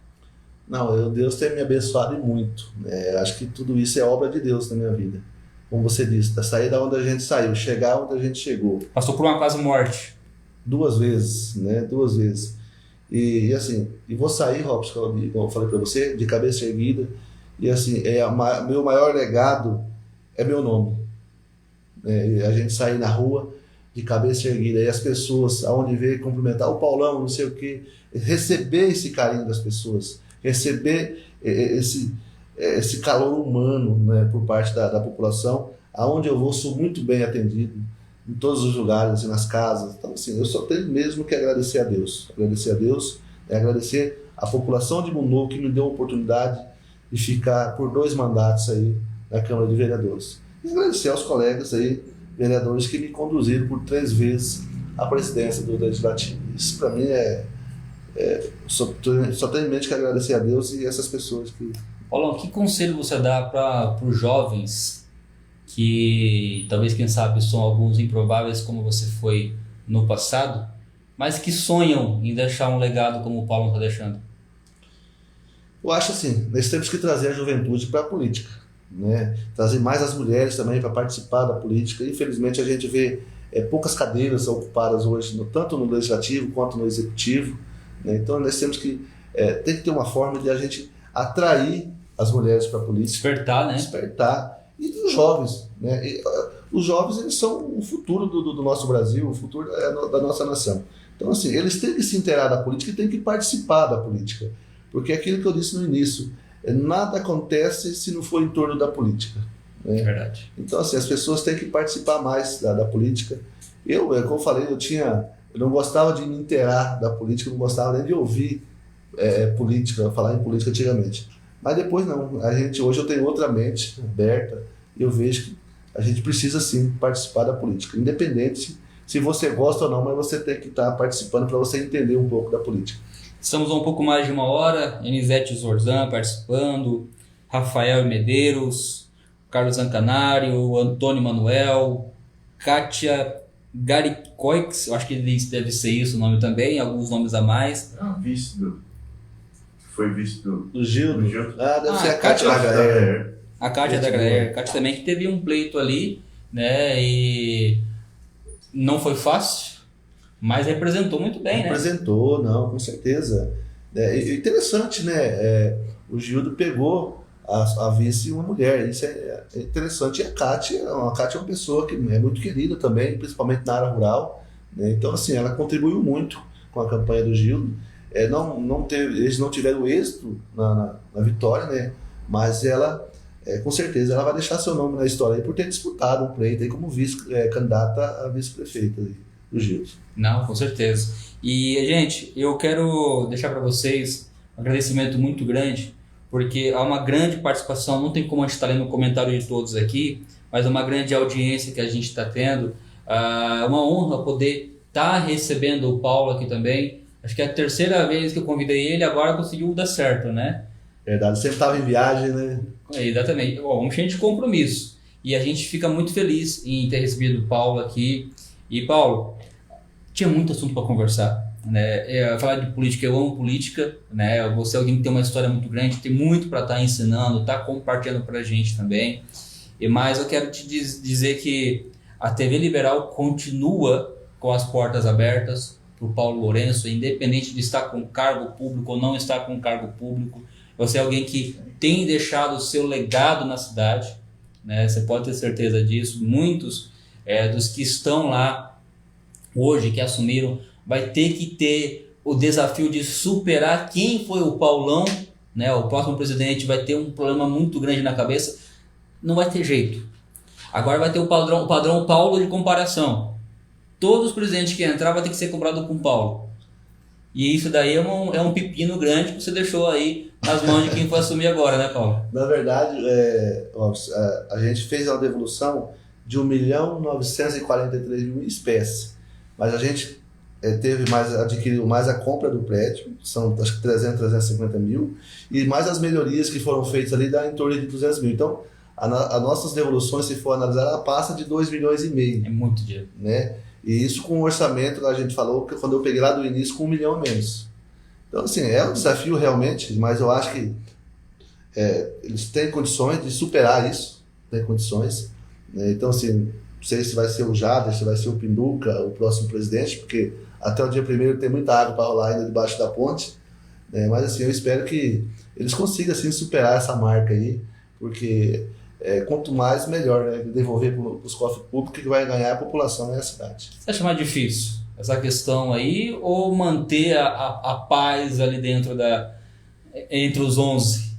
Não, Deus tem me abençoado e muito. Acho que tudo isso é obra de Deus na minha vida. Como você disse, sair da onde a gente saiu, chegar onde a gente chegou. Passou por uma quase morte. 2 vezes, né? 2 vezes. E assim, vou sair, Robson, como eu falei para você, de cabeça erguida. E assim, meu maior legado é meu nome. A gente sair na rua de cabeça erguida, e as pessoas, aonde vê, cumprimentar o Paulão, não sei o quê, receber esse carinho das pessoas, receber esse calor humano, né, por parte da população. Aonde eu vou, sou muito bem atendido, em todos os lugares, nas casas. Então, assim, eu só tenho mesmo que agradecer a Deus. Agradecer a Deus, agradecer a população de Munoco que me deu a oportunidade de ficar por 2 mandatos aí na Câmara de Vereadores. E agradecer aos colegas aí, vereadores, que me conduziram por 3 vezes à presidência do Legislativo. Isso para mim só tenho em mente que agradecer a Deus e essas pessoas que... Paulão, que conselho você dá para os jovens que talvez, quem sabe, são alguns improváveis como você foi no passado, mas que sonham em deixar um legado como o Paulo está deixando? Eu acho assim, nós temos que trazer a juventude para a política, né? Trazer mais as mulheres também para participar da política. Infelizmente a gente vê poucas cadeiras ocupadas hoje, tanto no Legislativo quanto no Executivo, né? Então nós temos que tem que ter uma forma de a gente atrair as mulheres para a política. Despertar, né? Despertar. E os jovens, né? Os jovens, eles são o futuro do nosso Brasil, o futuro da nossa nação. Então, assim, eles têm que se inteirar da política e têm que participar da política. Porque é aquilo que eu disse no início, nada acontece se não for em torno da política, né? É verdade. Então, assim, as pessoas têm que participar mais da política. Como eu falei, eu não gostava de me inteirar da política, não gostava nem de ouvir política, falar em política antigamente. Mas depois não, hoje eu tenho outra mente aberta e eu vejo que a gente precisa sim participar da política, independente se você gosta ou não, mas você tem que estar participando para você entender um pouco da política. Estamos há um pouco mais de 1 hora, Enisete Zorzan participando, Rafael Medeiros, Carlos Zancanaro, Antônio Manuel, Kátia Garicoix, eu acho que deve ser isso o nome também, alguns nomes a mais. Foi vice do Gildo. Deve ser a Kátia da Graer. A Kátia da Graer. Kátia também que teve um pleito ali, né? E não foi fácil, mas representou muito bem, Representou, né? Não, com certeza. Interessante, né? O Gildo pegou a vice uma mulher, isso é interessante. E a Kátia é uma pessoa que é muito querida também, principalmente na área rural, né? Então, assim, ela contribuiu muito com a campanha do Gildo. Eles não tiveram êxito na vitória, né? Mas ela, com certeza, ela vai deixar seu nome na história aí por ter disputado um pleito aí como candidata a vice-prefeita do Gildo. Não, com certeza. E, gente, eu quero deixar para vocês um agradecimento muito grande, porque há uma grande participação, não tem como a gente estar lendo o comentário de todos aqui, mas é uma grande audiência que a gente está tendo. É uma honra poder estar recebendo o Paulo aqui também. Acho que é a 3ª vez que eu convidei ele, agora conseguiu dar certo, né? Verdade, sempre estava em viagem, né? Exatamente. Um cheio de compromisso. E a gente fica muito feliz em ter recebido o Paulo aqui. E, Paulo, tinha muito assunto para conversar, né? Falar de política, eu amo política, né? Você é alguém que tem uma história muito grande, tem muito para estar ensinando, está compartilhando para a gente também. Mas eu quero te dizer que a TV Liberal continua com as portas abertas para o Paulo Lourenço, independente de estar com cargo público ou não estar com cargo público. Você é alguém que tem deixado o seu legado na cidade, né? Você pode ter certeza disso. Muitos dos que estão lá hoje, que assumiram, vai ter que ter o desafio de superar quem foi o Paulão, né? O próximo presidente vai ter um problema muito grande na cabeça, não vai ter jeito. Agora vai ter o padrão Paulo de comparação. Todos os presidentes que entrar vai ter que ser comparado com o Paulo. E isso daí é um pepino grande que você deixou aí nas mãos de quem for assumir agora, né, Paulo? Na verdade, a gente fez uma devolução de 1.943.000 espécies, mas a gente adquiriu mais a compra do prédio, são acho que 350 mil, e mais as melhorias que foram feitas ali dá em torno de 200 mil. Então, as nossas devoluções, se for analisar, ela passa de 2,5 milhões. É muito dinheiro. Né? E isso com o orçamento, a gente falou, que quando eu peguei lá do início, com 1 milhão a menos. Então, assim, é um desafio realmente, mas eu acho que eles têm condições de superar isso, têm condições. Né? Então, assim, não sei se vai ser o Jader, se vai ser o Pinduca, o próximo presidente, porque até o dia 1º tem muita água para rolar ainda debaixo da ponte. Né? Mas, assim, eu espero que eles consigam, assim, superar essa marca aí, porque quanto mais, melhor, né? Devolver para os cofres públicos, que vai ganhar a população da cidade. Você acha mais difícil essa questão aí, ou manter a paz ali dentro entre os 11?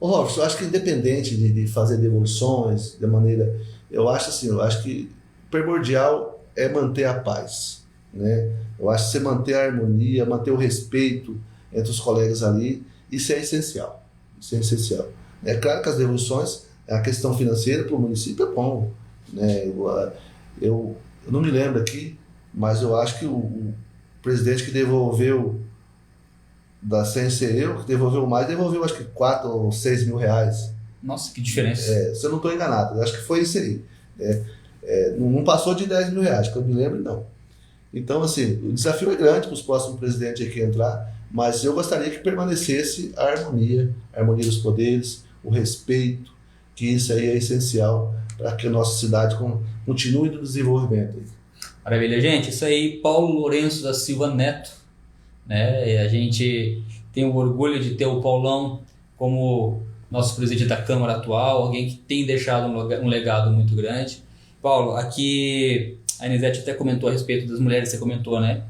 Robson, eu acho que independente de fazer devoluções, de maneira... Eu acho que o primordial é manter a paz. Né? Eu acho que você manter a harmonia, manter o respeito entre os colegas ali, isso é essencial. Isso é essencial. É claro que as devoluções, a questão financeira para o município é bom. Né? Eu não me lembro aqui, mas eu acho que o presidente que devolveu, sem ser eu, que devolveu mais, devolveu acho que 4 ou 6 mil reais. Nossa, que diferença. Se eu não estou enganado, eu acho que foi isso aí. Não passou de 10 mil reais, que eu me lembro, não. Então, assim, o desafio é grande para os próximos presidentes aqui entrar, mas eu gostaria que permanecesse a harmonia dos poderes, o respeito, que isso aí é essencial para que a nossa cidade continue no desenvolvimento. Maravilha, gente. Isso aí, Paulo Lourenço da Silva Neto, né? E a gente tem o orgulho de ter o Paulão como nosso presidente da Câmara atual, alguém que tem deixado um legado muito grande. Paulo, aqui a Anisete até comentou a respeito das mulheres, você comentou, né?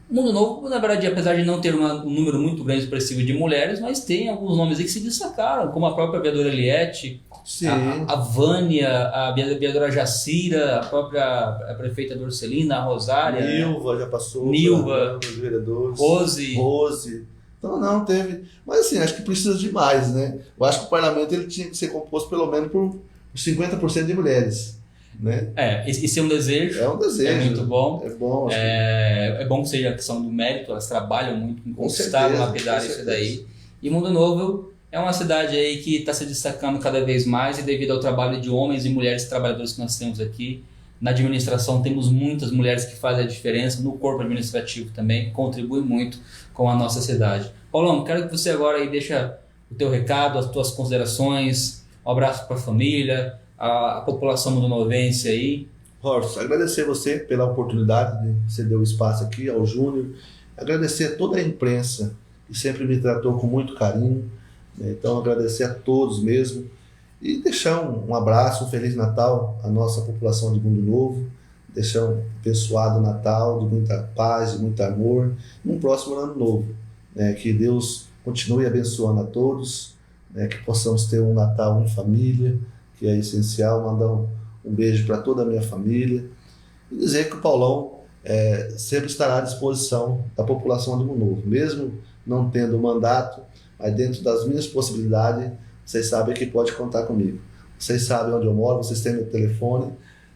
O Mundo Novo, na verdade, apesar de não ter um número muito grande expressivo de mulheres, mas tem alguns nomes aí que se destacaram, como a própria vereadora Eliette, a Vânia, a vereadora Jacira, a prefeita Dorcelina, a Rosária. Nilva já passou. Nilva, os vereadores. Rose. Então não teve. Mas assim, acho que precisa de mais, né? Eu acho que o parlamento ele tinha que ser composto pelo menos por 50% de mulheres. Né? Esse é um desejo. É um desejo. É muito bom. É bom. É bom que seja a questão do mérito, elas trabalham muito em conquistar, lapidar isso daí. E Mundo Novo é uma cidade aí que está se destacando cada vez mais, e devido ao trabalho de homens e mulheres trabalhadores que nós temos aqui, na administração temos muitas mulheres que fazem a diferença, no corpo administrativo também, contribui muito com a nossa cidade. Paulão, quero que você agora aí deixa o teu recado, as tuas considerações, um abraço para a família, a população mundonovense aí. Horst, agradecer você pela oportunidade de ceder o espaço aqui ao Júnior, agradecer a toda a imprensa que sempre me tratou com muito carinho, né? Então agradecer a todos mesmo e deixar um abraço, um Feliz Natal à nossa população de Mundo Novo, deixar um abençoado Natal de muita paz, de muito amor, num próximo ano novo, né? Que Deus continue abençoando a todos, né? Que possamos ter um Natal em família, que é essencial. Mandar um beijo para toda a minha família e dizer que o Paulão sempre estará à disposição da população de Mundo Novo, mesmo não tendo mandato, mas dentro das minhas possibilidades, vocês sabem que pode contar comigo. Vocês sabem onde eu moro, vocês têm meu telefone,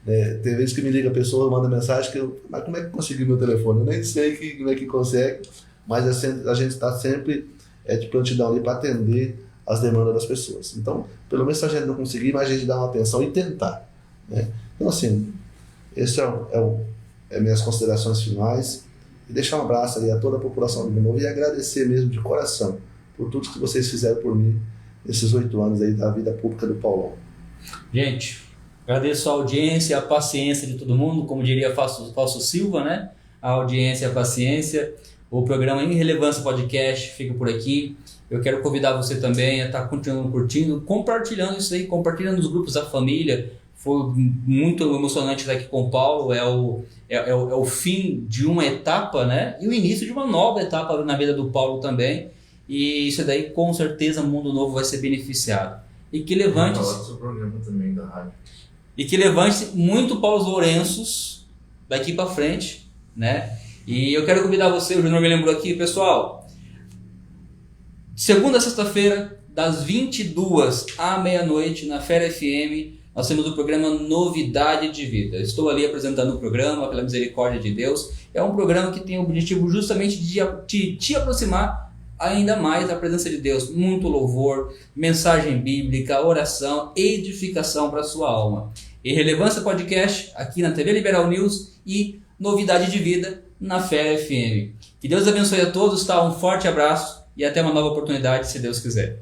né? Tem vezes que me liga a pessoa, manda mensagem, mas como é que consegui meu telefone? Eu nem sei como é que consegue, mas a gente está sempre de prontidão ali para atender as demandas das pessoas. Então, pelo menos se a gente não conseguir, mas a gente dá uma atenção e tentar. Né? Então, assim, esse minhas considerações finais, e deixar um abraço ali a toda a população do Mundo Novo e agradecer mesmo de coração por tudo que vocês fizeram por mim nesses 8 anos aí da vida pública do Paulão. Gente, agradeço a audiência, a paciência de todo mundo, como diria Fausto Silva, né? A audiência e a paciência. O programa Em Relevância Podcast fica por aqui. Eu quero convidar você também a estar continuando curtindo, compartilhando isso aí, compartilhando nos grupos da família. Foi muito emocionante estar aqui com o Paulo. É o fim de uma etapa, né? E o início de uma nova etapa na vida do Paulo também. E isso daí, com certeza, o Mundo Novo vai ser beneficiado. E que levante programa também da rádio. E que levante muito Paulo Lourenços daqui para frente, né? E eu quero convidar você, o Júnior me lembrou aqui, pessoal, segunda a sexta-feira, das 22 à meia-noite, na Fera FM, nós temos o programa Novidade de Vida. Eu estou ali apresentando o programa, pela misericórdia de Deus. É um programa que tem o objetivo justamente de te aproximar ainda mais da presença de Deus. Muito louvor, mensagem bíblica, oração, edificação para a sua alma. E Relevância Podcast, aqui na TV Liberal News, e Novidade de Vida na Fera FM. Que Deus abençoe a todos, tá? Um forte abraço e até uma nova oportunidade, se Deus quiser.